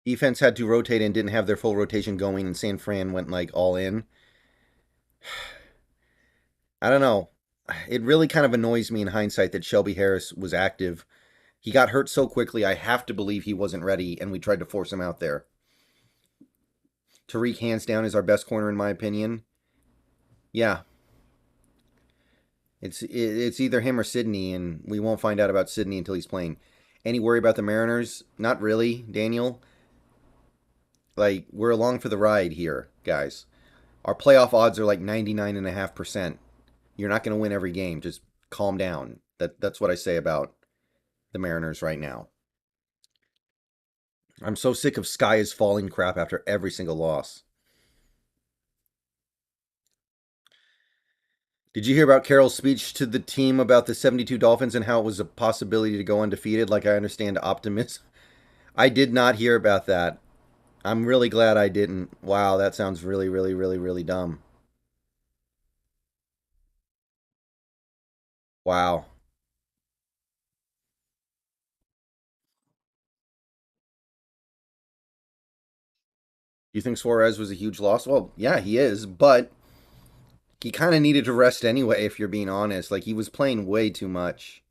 Speaker 1: Defense had to rotate and didn't have their full rotation going, and San Fran went like all in. I don't know. It really kind of annoys me in hindsight that Shelby Harris was active. He got hurt so quickly, I have to believe he wasn't ready, and we tried to force him out there. Tariq, hands down, is our best corner, in my opinion. Yeah, it's either him or Sydney, and we won't find out about Sydney until he's playing. Any worry about the Mariners? Not really, Daniel. Like, we're along for the ride here, guys. Our playoff odds are like 99.5%. You're not going to win every game. Just calm down. That's what I say about the Mariners right now. I'm so sick of sky is falling crap after every single loss. Did you hear about Carroll's speech to the team about the 72 Dolphins and how it was a possibility to go undefeated? Like, I understand optimism. I did not hear about that. I'm really glad I didn't. Wow, that sounds really, really, really, really dumb. Wow. Do you think Suarez was a huge loss? Well, yeah, he is, but he kind of needed to rest anyway, if you're being honest. Like, he was playing way too much.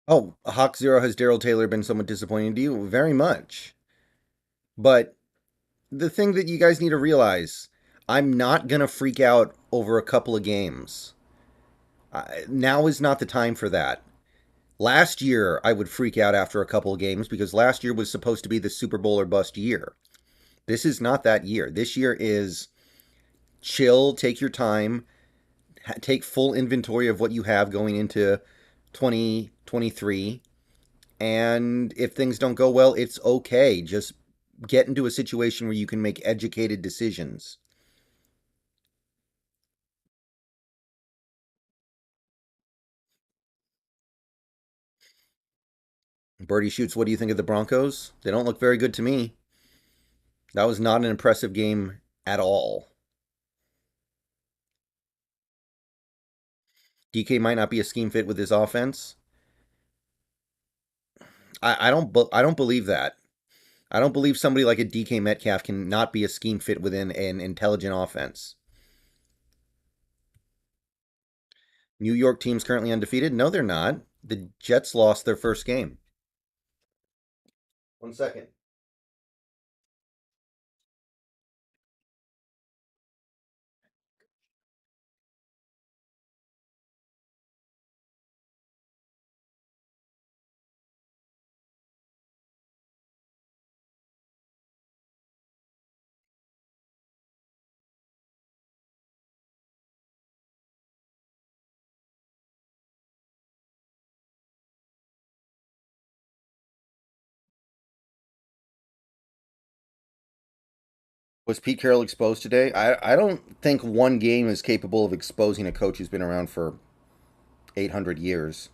Speaker 1: Oh, Hawk Zero, has Daryl Taylor been somewhat disappointing to you? Very much. But the thing that you guys need to realize, I'm not going to freak out over a couple of games. Now is not the time for that. Last year, I would freak out after a couple of games because last year was supposed to be the Super Bowl or bust year. This is not that year. This year is chill, take your time, take full inventory of what you have going into 2023. And if things don't go well, it's okay. Just get into a situation where you can make educated decisions. Birdie shoots, what do you think of the Broncos? They don't look very good to me. That was not an impressive game at all. DK might not be a scheme fit with his offense. I don't believe that. I don't believe somebody like a DK Metcalf can not be a scheme fit within an intelligent offense. New York team's currently undefeated? No, they're not. The Jets lost their first game. 1 second. Was Pete Carroll exposed today? I don't think one game is capable of exposing a coach who's been around for 800 years.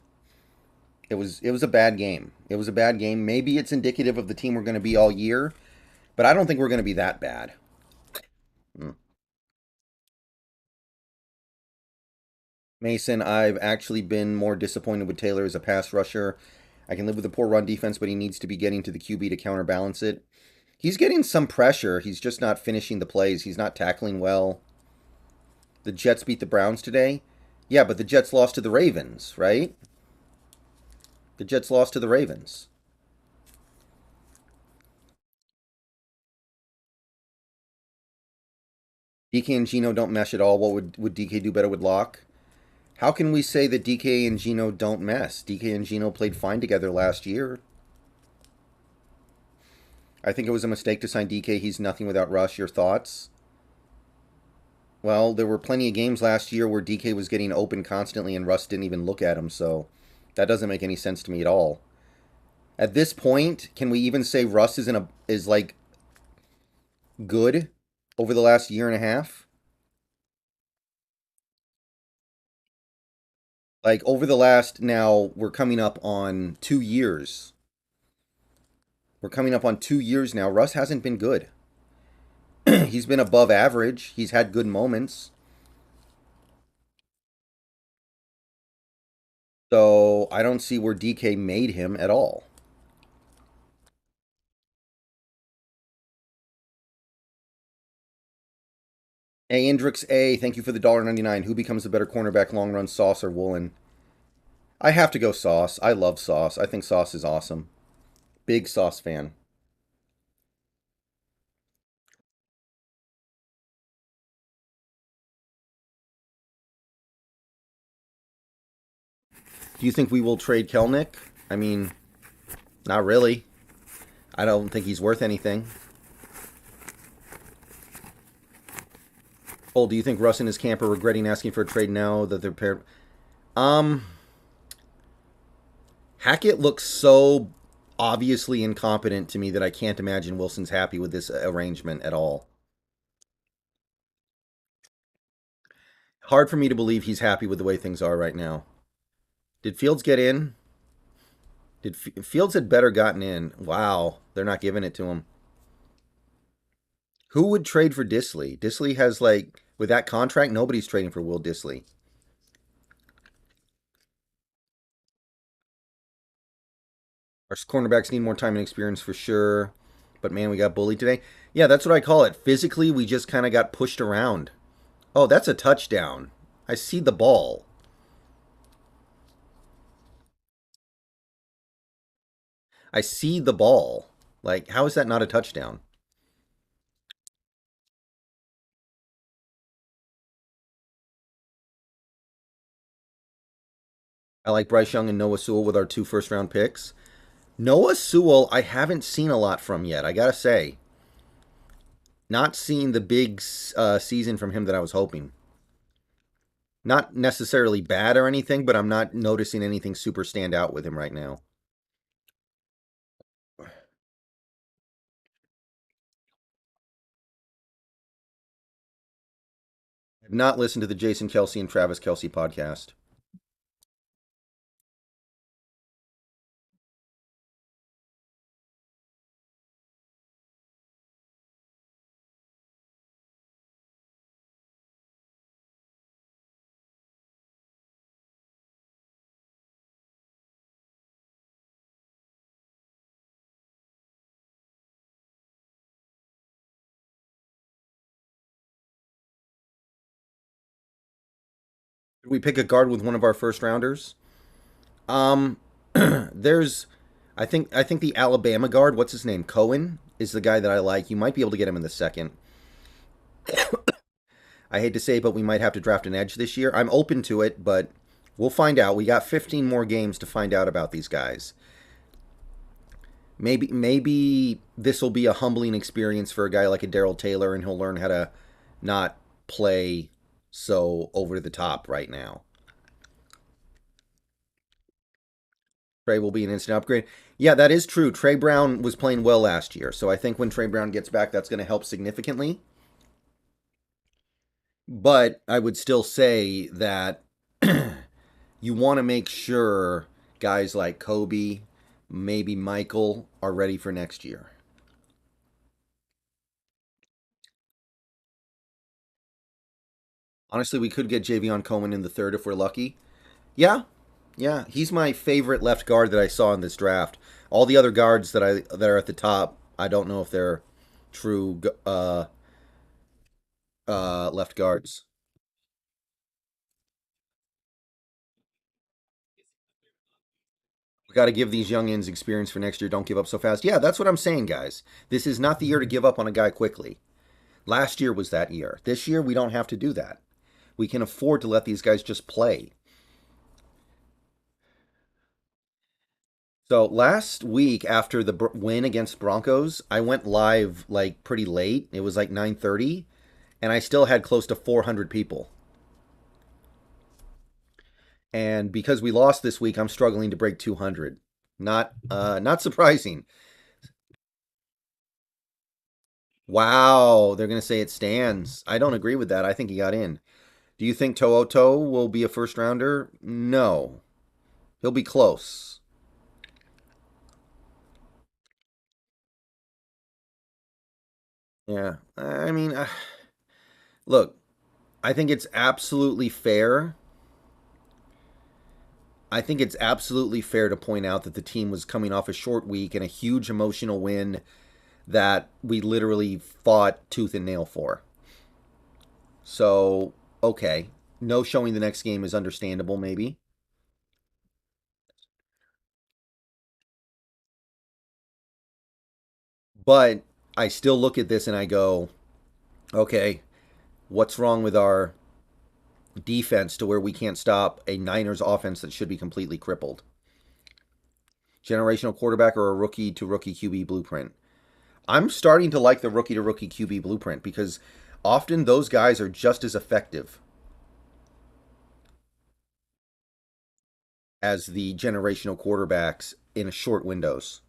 Speaker 1: It was a bad game. It was a bad game. Maybe it's indicative of the team we're going to be all year, but I don't think we're going to be that bad. Hmm. Mason, I've actually been more disappointed with Taylor as a pass rusher. I can live with a poor run defense, but he needs to be getting to the QB to counterbalance it. He's getting some pressure. He's just not finishing the plays. He's not tackling well. The Jets beat the Browns today. Yeah, but the Jets lost to the Ravens, right? The Jets lost to the Ravens. DK and Gino don't mesh at all. What would DK do better with Locke? How can we say that DK and Gino don't mess? DK and Gino played fine together last year. I think it was a mistake to sign DK. He's nothing without Rush. Your thoughts? Well, there were plenty of games last year where DK was getting open constantly and Russ didn't even look at him, so that doesn't make any sense to me at all. At this point, can we even say Russ is like good over the last year and a half? Like over the last now we're coming up on 2 years. We're coming up on 2 years now. Russ hasn't been good. He's been above average. He's had good moments. So I don't see where DK made him at all. Hey, Indrix A, thank you for the $1.99. Who becomes the better cornerback long run, Sauce or Woolen? I have to go Sauce. I love Sauce. I think Sauce is awesome. Big Sauce fan. Do you think we will trade Kelnick? I mean, not really. I don't think he's worth anything. Oh, do you think Russ and his camp are regretting asking for a trade now that they're paired? Um, Hackett looks so obviously incompetent to me that I can't imagine Wilson's happy with this arrangement at all. Hard for me to believe he's happy with the way things are right now. Did Fields get in? Did Fields had better gotten in? Wow, they're not giving it to him. Who would trade for Disley? Disley has like with that contract, nobody's trading for Will Disley. Our cornerbacks need more time and experience for sure. But man, we got bullied today. Yeah, that's what I call it. Physically, we just kind of got pushed around. Oh, that's a touchdown. I see the ball. I see the ball. Like, how is that not a touchdown? I like Bryce Young and Noah Sewell with our 2 first-round picks. Noah Sewell, I haven't seen a lot from yet. I gotta say, not seeing the big season from him that I was hoping. Not necessarily bad or anything, but I'm not noticing anything super stand out with him right now. I've not listened to the Jason Kelsey and Travis Kelsey podcast. Did we pick a guard with one of our first rounders? Um, there's, I think the Alabama guard, what's his name, Cohen, is the guy that I like. You might be able to get him in the second. I hate to say, but we might have to draft an edge this year. I'm open to it, but we'll find out. We got 15 more games to find out about these guys. Maybe this will be a humbling experience for a guy like a Daryl Taylor, and he'll learn how to not play so over the top right now. Trey will be an instant upgrade. Yeah, that is true. Trey Brown was playing well last year, so I think when Trey Brown gets back, that's going to help significantly. But I would still say that you want to make sure guys like Kobe, maybe Michael, are ready for next year. Honestly, we could get Javion Coleman in the third if we're lucky. Yeah, yeah, he's my favorite left guard that I saw in this draft. All the other guards that are at the top, I don't know if they're true left guards. We got to give these youngins experience for next year. Don't give up so fast. Yeah, that's what I'm saying, guys. This is not the year to give up on a guy quickly. Last year was that year. This year, we don't have to do that. We can afford to let these guys just play. So last week after the win against Broncos, I went live like pretty late. It was like 9:30, and I still had close to 400 people. And because we lost this week, I'm struggling to break 200. Not surprising. Wow, they're going to say it stands. I don't agree with that. I think he got in. Do you think To'oto will be a first rounder? No. He'll be close. Yeah. I mean, look, I think it's absolutely fair. I think it's absolutely fair to point out that the team was coming off a short week and a huge emotional win that we literally fought tooth and nail for. So, okay. No showing the next game is understandable, maybe. But I still look at this and I go, okay, what's wrong with our defense to where we can't stop a Niners offense that should be completely crippled? Generational quarterback or a rookie to rookie QB blueprint? I'm starting to like the rookie to rookie QB blueprint because often those guys are just as effective as the generational quarterbacks in short windows.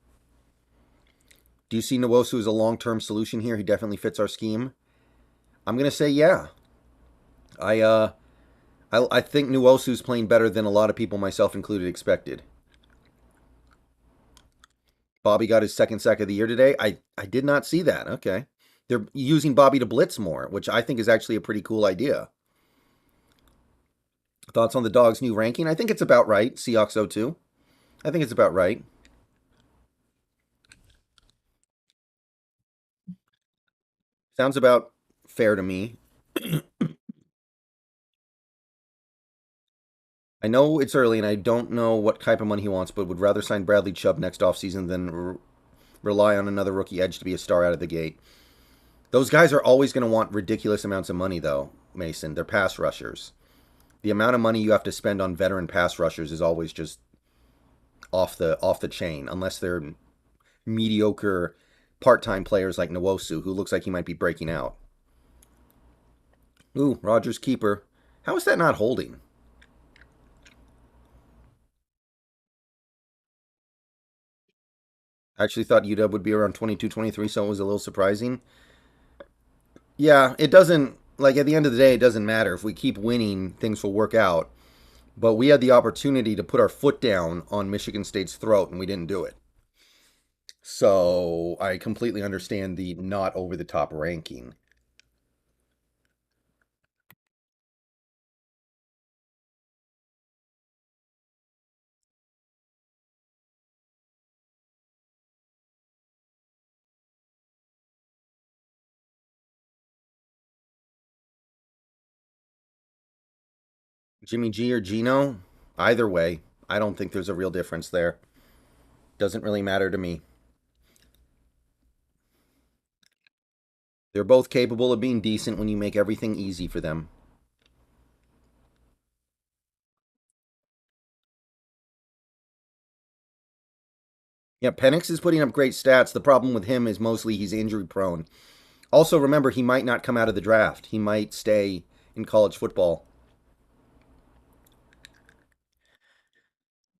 Speaker 1: Do you see Nwosu as a long term solution here? He definitely fits our scheme. I'm gonna say yeah. I I think Nwosu's playing better than a lot of people, myself included, expected. Bobby got his second sack of the year today. I did not see that. Okay. They're using Bobby to blitz more, which I think is actually a pretty cool idea. Thoughts on the dog's new ranking? I think it's about right. Seahawks 02. I think it's about right. Sounds about fair to me. I know it's early and I don't know what type of money he wants, but would rather sign Bradley Chubb next offseason than rely on another rookie edge to be a star out of the gate. Those guys are always going to want ridiculous amounts of money, though, Mason. They're pass rushers. The amount of money you have to spend on veteran pass rushers is always just off the chain, unless they're mediocre part-time players like Nwosu, who looks like he might be breaking out. Ooh, Rogers keeper. How is that not holding? I actually thought UW would be around 22, 23, so it was a little surprising. Yeah, it doesn't, like, at the end of the day, it doesn't matter. If we keep winning, things will work out. But we had the opportunity to put our foot down on Michigan State's throat, and we didn't do it. So I completely understand the not over the top ranking. Jimmy G or Gino, either way, I don't think there's a real difference there. Doesn't really matter to me. They're both capable of being decent when you make everything easy for them. Yeah, Penix is putting up great stats. The problem with him is mostly he's injury prone. Also, remember, he might not come out of the draft. He might stay in college football.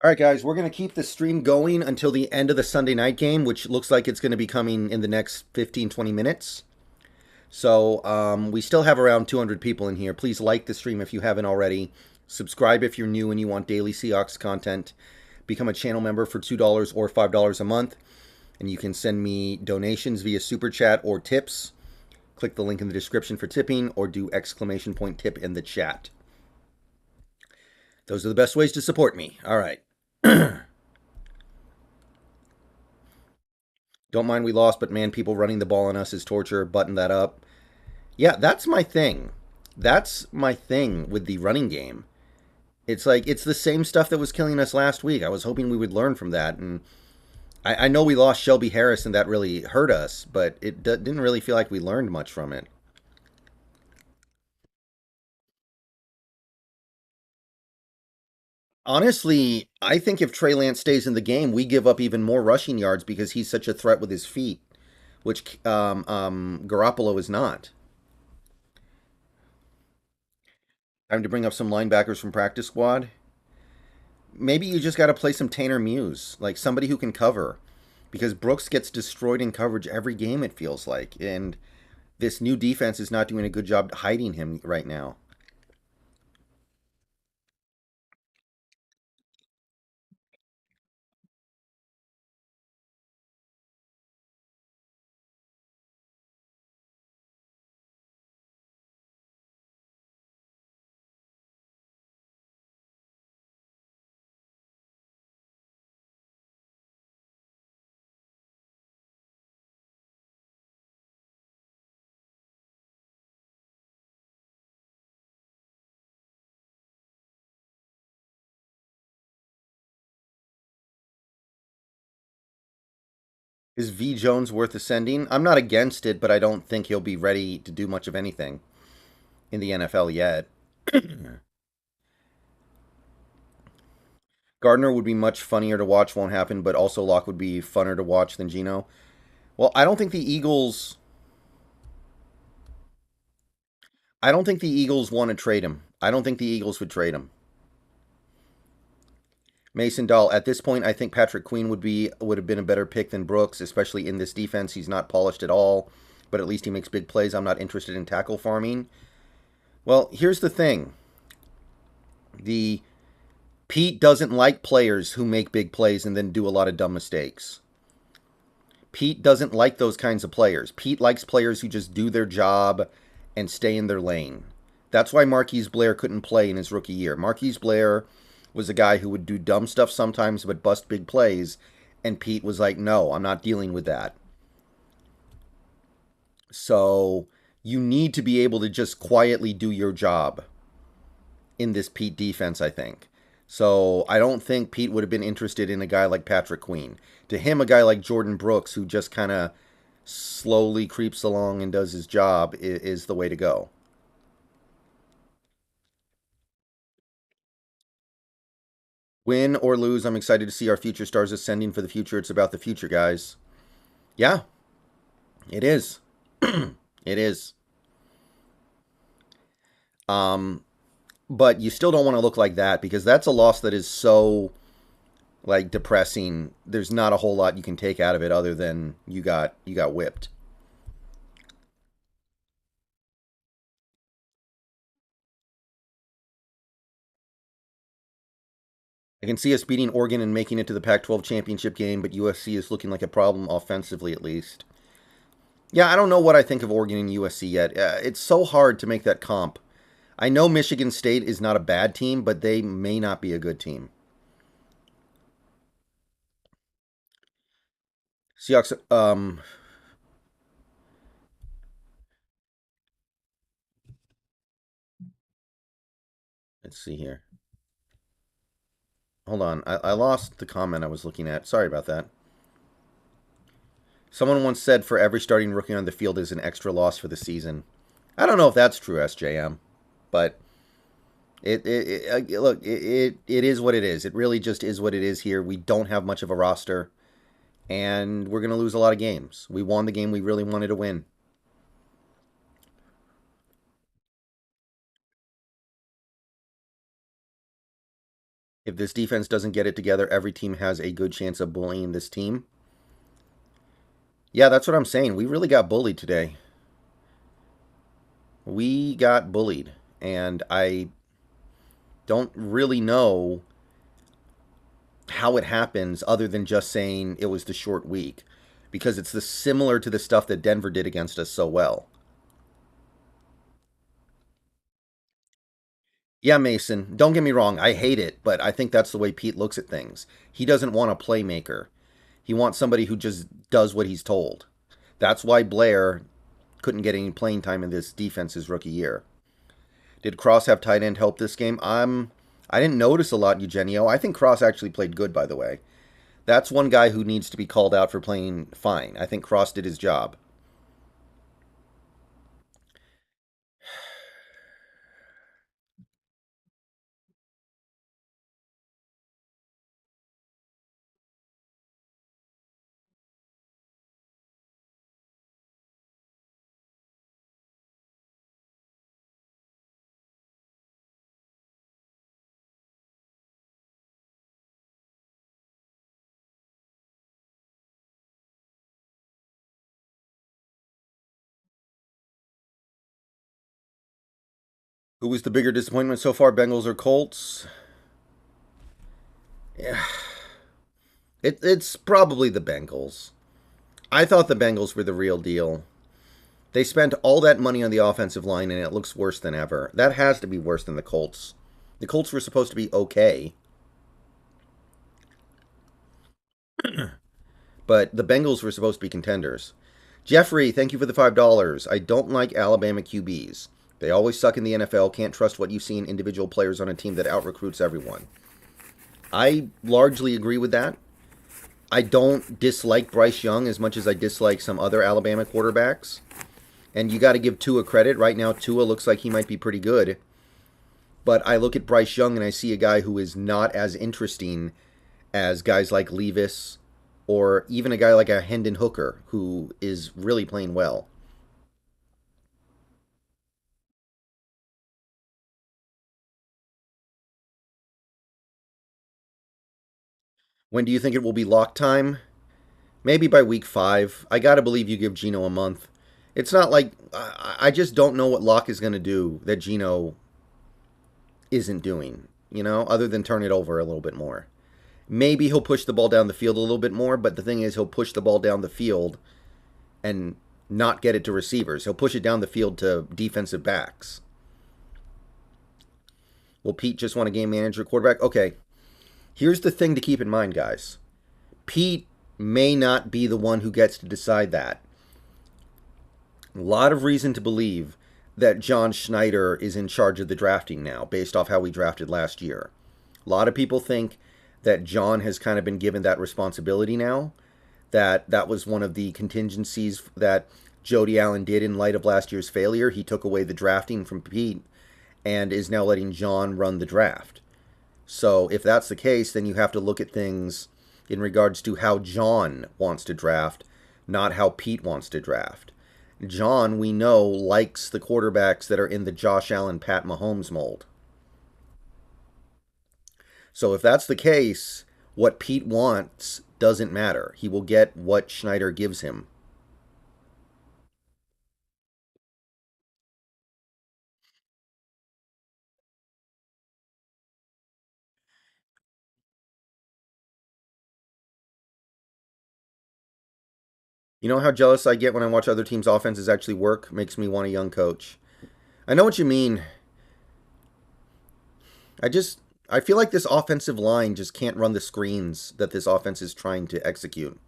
Speaker 1: All right, guys, we're going to keep the stream going until the end of the Sunday night game, which looks like it's going to be coming in the next 15, 20 minutes. So we still have around 200 people in here. Please like the stream if you haven't already. Subscribe if you're new and you want daily Seahawks content. Become a channel member for $2 or $5 a month. And you can send me donations via Super Chat or tips. Click the link in the description for tipping or do exclamation point tip in the chat. Those are the best ways to support me. All right. Don't mind we lost, but man, people running the ball on us is torture. Button that up. Yeah, that's my thing. That's my thing with the running game. It's like it's the same stuff that was killing us last week. I was hoping we would learn from that, and I know we lost Shelby Harris, and that really hurt us, but it didn't really feel like we learned much from it. Honestly, I think if Trey Lance stays in the game, we give up even more rushing yards because he's such a threat with his feet, which Garoppolo is not. Time to bring up some linebackers from practice squad. Maybe you just got to play some Tanner Muse, like somebody who can cover, because Brooks gets destroyed in coverage every game. It feels like, and this new defense is not doing a good job hiding him right now. Is V Jones worth ascending? I'm not against it, but I don't think he'll be ready to do much of anything in the NFL yet. Gardner would be much funnier to watch, won't happen, but also Locke would be funner to watch than Gino. Well, I don't think the Eagles want to trade him. I don't think the Eagles would trade him. Mason Dahl, at this point, I think Patrick Queen would have been a better pick than Brooks, especially in this defense. He's not polished at all, but at least he makes big plays. I'm not interested in tackle farming. Well, here's the thing. The Pete doesn't like players who make big plays and then do a lot of dumb mistakes. Pete doesn't like those kinds of players. Pete likes players who just do their job and stay in their lane. That's why Marquise Blair couldn't play in his rookie year. Marquise Blair was a guy who would do dumb stuff sometimes but bust big plays, and Pete was like, no, I'm not dealing with that. So you need to be able to just quietly do your job in this Pete defense, I think. So I don't think Pete would have been interested in a guy like Patrick Queen. To him, a guy like Jordan Brooks, who just kind of slowly creeps along and does his job, is the way to go. Win or lose, I'm excited to see our future stars ascending for the future. It's about the future, guys. Yeah, it is. It is. Um, but you still don't want to look like that because that's a loss that is so like depressing. There's not a whole lot you can take out of it other than you got whipped. I can see us beating Oregon and making it to the Pac-12 championship game, but USC is looking like a problem offensively at least. Yeah, I don't know what I think of Oregon and USC yet. It's so hard to make that comp. I know Michigan State is not a bad team, but they may not be a good team. Seahawks. Let's see here. Hold on. I lost the comment I was looking at. Sorry about that. Someone once said for every starting rookie on the field is an extra loss for the season. I don't know if that's true, SJM, but look, it is what it is. It really just is what it is here. We don't have much of a roster, and we're going to lose a lot of games. We won the game we really wanted to win. If this defense doesn't get it together, every team has a good chance of bullying this team. Yeah, that's what I'm saying. We really got bullied today. We got bullied, and I don't really know how it happens other than just saying it was the short week because it's similar to the stuff that Denver did against us so well. Yeah, Mason, don't get me wrong, I hate it, but I think that's the way Pete looks at things. He doesn't want a playmaker. He wants somebody who just does what he's told. That's why Blair couldn't get any playing time in this defense his rookie year. Did Cross have tight end help this game? I didn't notice a lot, Eugenio. I think Cross actually played good, by the way. That's one guy who needs to be called out for playing fine. I think Cross did his job. Who was the bigger disappointment so far, Bengals or Colts? Yeah, it's probably the Bengals. I thought the Bengals were the real deal. They spent all that money on the offensive line, and it looks worse than ever. That has to be worse than the Colts. The Colts were supposed to be okay, but the Bengals were supposed to be contenders. Jeffrey, thank you for the $5. I don't like Alabama QBs. They always suck in the NFL. Can't trust what you see in individual players on a team that out recruits everyone. I largely agree with that. I don't dislike Bryce Young as much as I dislike some other Alabama quarterbacks. And you got to give Tua credit. Right now, Tua looks like he might be pretty good. But I look at Bryce Young and I see a guy who is not as interesting as guys like Levis or even a guy like a Hendon Hooker who is really playing well. When do you think it will be lock time? Maybe by week 5. I got to believe you give Gino a month. It's not like I just don't know what Locke is going to do that Gino isn't doing, other than turn it over a little bit more. Maybe he'll push the ball down the field a little bit more, but the thing is, he'll push the ball down the field and not get it to receivers. He'll push it down the field to defensive backs. Will Pete just want a game manager quarterback? Okay, here's the thing to keep in mind, guys. Pete may not be the one who gets to decide that. A lot of reason to believe that John Schneider is in charge of the drafting now, based off how we drafted last year. A lot of people think that John has kind of been given that responsibility now, that was one of the contingencies that Jody Allen did in light of last year's failure. He took away the drafting from Pete and is now letting John run the draft. So if that's the case, then you have to look at things in regards to how John wants to draft, not how Pete wants to draft. John, we know, likes the quarterbacks that are in the Josh Allen, Pat Mahomes mold. So if that's the case, what Pete wants doesn't matter. He will get what Schneider gives him. You know how jealous I get when I watch other teams' offenses actually work? Makes me want a young coach. I know what you mean. I feel like this offensive line just can't run the screens that this offense is trying to execute.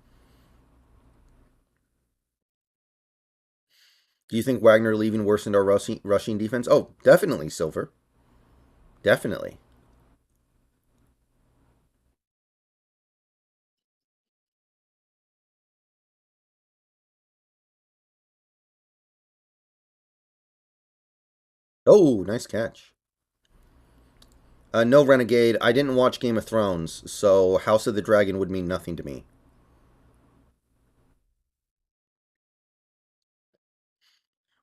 Speaker 1: Do you think Wagner leaving worsened our rushing defense? Oh, definitely, Silver. definitely. Oh, nice catch. No, Renegade. I didn't watch Game of Thrones, so House of the Dragon would mean nothing to me.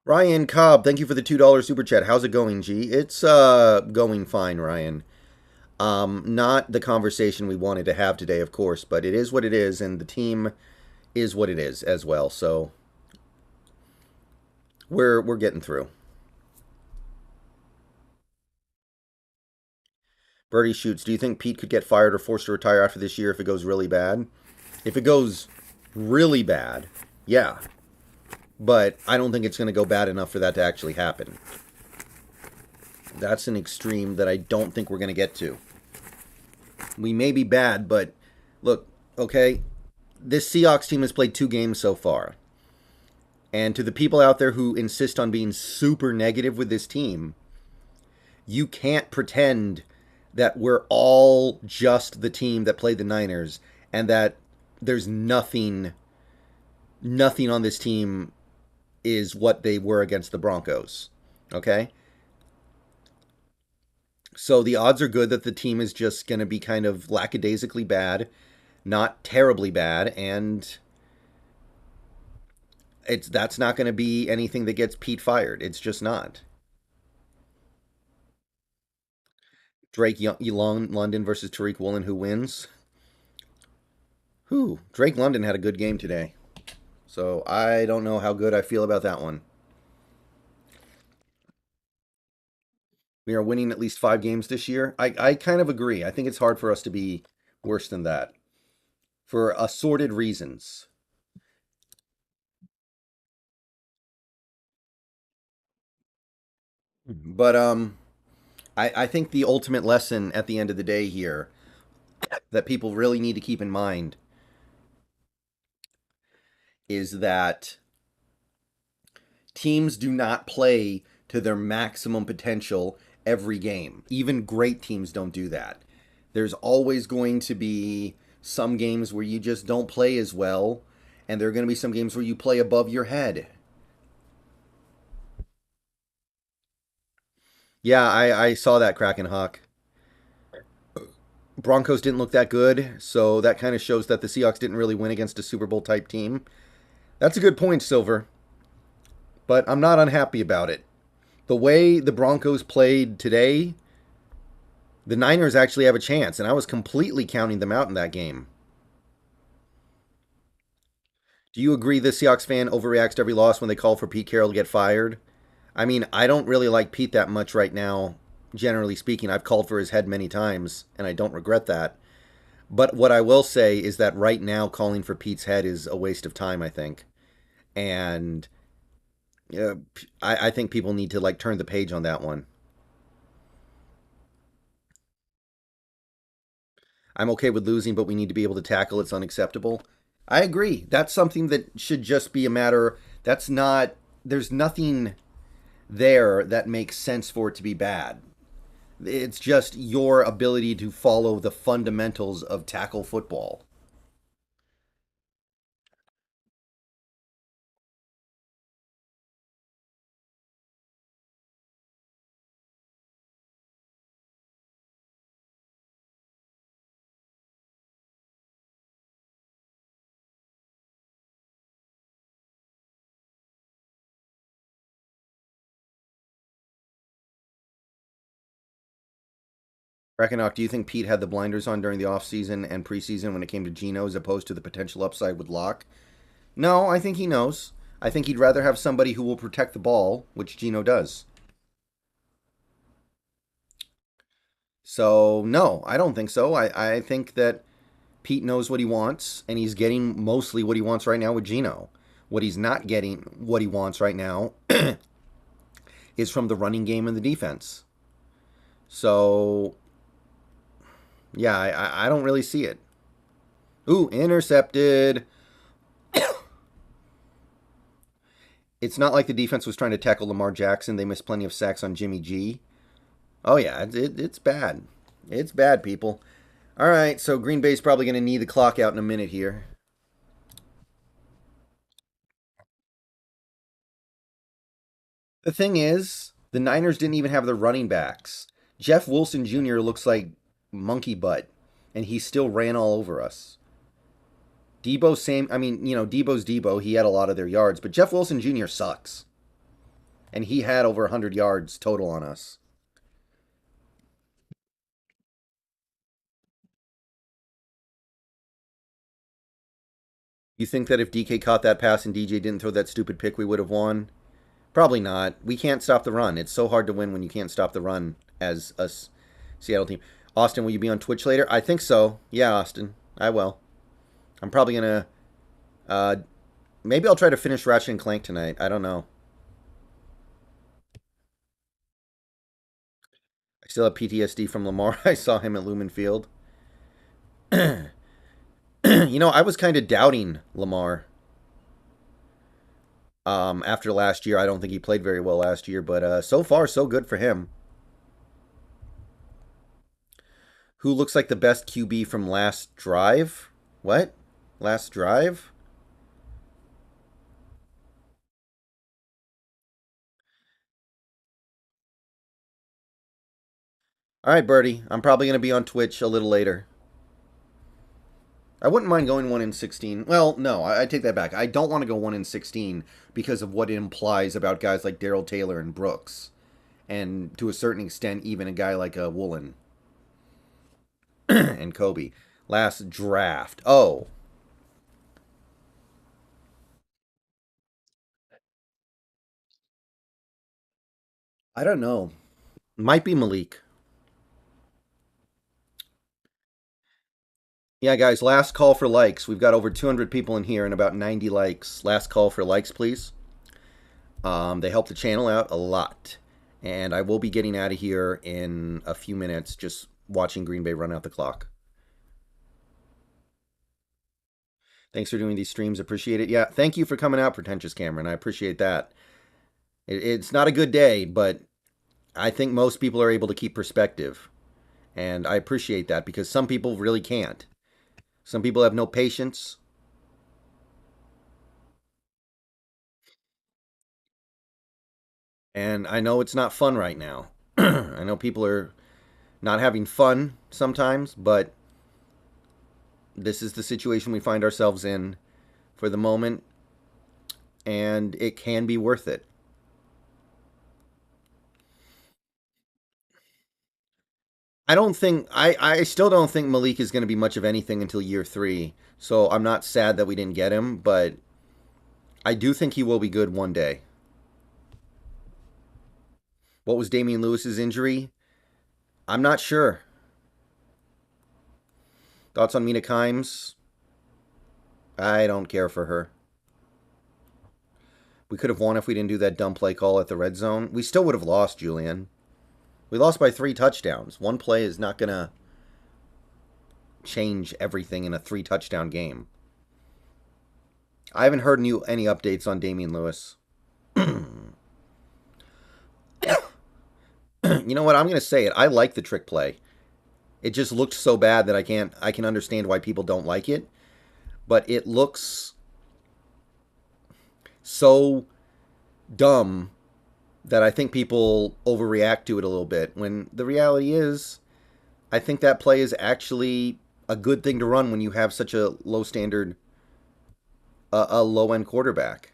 Speaker 1: Ryan Cobb, thank you for the $2 super chat. How's it going, G? It's going fine, Ryan. Not the conversation we wanted to have today, of course, but it is what it is, and the team is what it is as well. So we're getting through. Birdie shoots. Do you think Pete could get fired or forced to retire after this year if it goes really bad? If it goes really bad, yeah. But I don't think it's going to go bad enough for that to actually happen. That's an extreme that I don't think we're going to get to. We may be bad, but look, okay, this Seahawks team has played 2 games so far. And to the people out there who insist on being super negative with this team, you can't pretend that we're all just the team that played the Niners and that there's nothing on this team is what they were against the Broncos. Okay? So the odds are good that the team is just going to be kind of lackadaisically bad, not terribly bad, and that's not going to be anything that gets Pete fired. It's just not. Drake London versus Tariq Woolen, who wins? Who? Drake London had a good game today. So I don't know how good I feel about that one. We are winning at least 5 games this year. I kind of agree. I think it's hard for us to be worse than that for assorted reasons. But I think the ultimate lesson at the end of the day here that people really need to keep in mind is that teams do not play to their maximum potential every game. Even great teams don't do that. There's always going to be some games where you just don't play as well, and there are going to be some games where you play above your head. Yeah, I saw that Kraken Hawk. Broncos didn't look that good, so that kind of shows that the Seahawks didn't really win against a Super Bowl type team. That's a good point, Silver, but I'm not unhappy about it. The way the Broncos played today, the Niners actually have a chance, and I was completely counting them out in that game. Do you agree the Seahawks fan overreacts to every loss when they call for Pete Carroll to get fired? I mean, I don't really like Pete that much right now, generally speaking. I've called for his head many times, and I don't regret that. But what I will say is that right now, calling for Pete's head is a waste of time, I think. And I think people need to like turn the page on that one. I'm okay with losing, but we need to be able to tackle. It's unacceptable. I agree. That's something that should just be a matter. That's not. There's nothing there that makes sense for it to be bad. It's just your ability to follow the fundamentals of tackle football. Rackenock, do you think Pete had the blinders on during the offseason and preseason when it came to Geno as opposed to the potential upside with Locke? No, I think he knows. I think he'd rather have somebody who will protect the ball, which Geno does. So, no, I don't think so. I think that Pete knows what he wants, and he's getting mostly what he wants right now with Geno. What he's not getting, what he wants right now, is from the running game and the defense. So, yeah, I don't really see it. Ooh, intercepted. It's not like the defense was trying to tackle Lamar Jackson. They missed plenty of sacks on Jimmy G. Oh yeah, it's bad. It's bad, people. All right, so Green Bay's probably going to need the clock out in a minute here. The thing is, the Niners didn't even have their running backs. Jeff Wilson Jr. looks like monkey butt, and he still ran all over us. Debo, same. I mean, Debo's Debo. He had a lot of their yards, but Jeff Wilson Jr. sucks, and he had over 100 yards total on us. You think that if DK caught that pass and DJ didn't throw that stupid pick, we would have won? Probably not. We can't stop the run. It's so hard to win when you can't stop the run as a Seattle team. Austin, will you be on Twitch later? I think so. Yeah, Austin, I will. I'm probably gonna. Uh, maybe I'll try to finish Ratchet and Clank tonight. I don't know. I still have PTSD from Lamar. I saw him at Lumen Field. I was kind of doubting Lamar. After last year, I don't think he played very well last year, but so far so good for him. Who looks like the best QB from last drive? What? Last drive? All right, Birdie. I'm probably going to be on Twitch a little later. I wouldn't mind going 1-16. Well, no, I take that back. I don't want to go 1-16 because of what it implies about guys like Darrell Taylor and Brooks. And to a certain extent, even a guy like Woolen and Kobe. Last draft. Oh, I don't know. Might be Malik. Yeah, guys, last call for likes. We've got over 200 people in here and about 90 likes. Last call for likes, please. They help the channel out a lot. And I will be getting out of here in a few minutes, just watching Green Bay run out the clock. Thanks for doing these streams. Appreciate it. Yeah, thank you for coming out, PretentiousCameron. I appreciate that. It's not a good day, but I think most people are able to keep perspective. And I appreciate that because some people really can't. Some people have no patience. And I know it's not fun right now. I know people are not having fun sometimes, but this is the situation we find ourselves in for the moment, and it can be worth it. I still don't think Malik is going to be much of anything until year 3. So I'm not sad that we didn't get him, but I do think he will be good one day. What was Damian Lewis's injury? I'm not sure. Thoughts on Mina Kimes? I don't care for her. We could have won if we didn't do that dumb play call at the red zone. We still would have lost, Julian. We lost by 3 touchdowns. One play is not going to change everything in a 3-touchdown game. I haven't heard any updates on Damian Lewis. You know what? I'm going to say it. I like the trick play. It just looked so bad that I can understand why people don't like it. But it looks so dumb that I think people overreact to it a little bit. When the reality is, I think that play is actually a good thing to run when you have such a low standard, a low end quarterback.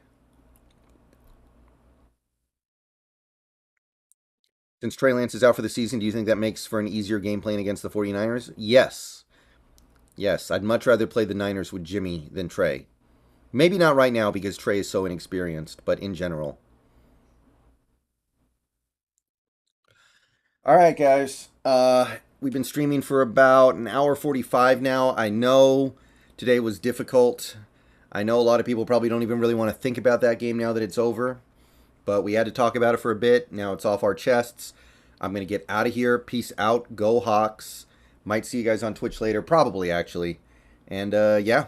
Speaker 1: Since Trey Lance is out for the season, do you think that makes for an easier game plan against the 49ers? Yes. Yes, I'd much rather play the Niners with Jimmy than Trey. Maybe not right now because Trey is so inexperienced, but in general. All right, guys. We've been streaming for about an hour 45 now. I know today was difficult. I know a lot of people probably don't even really want to think about that game now that it's over. But we had to talk about it for a bit. Now it's off our chests. I'm going to get out of here. Peace out. Go Hawks. Might see you guys on Twitch later. Probably, actually. And, yeah.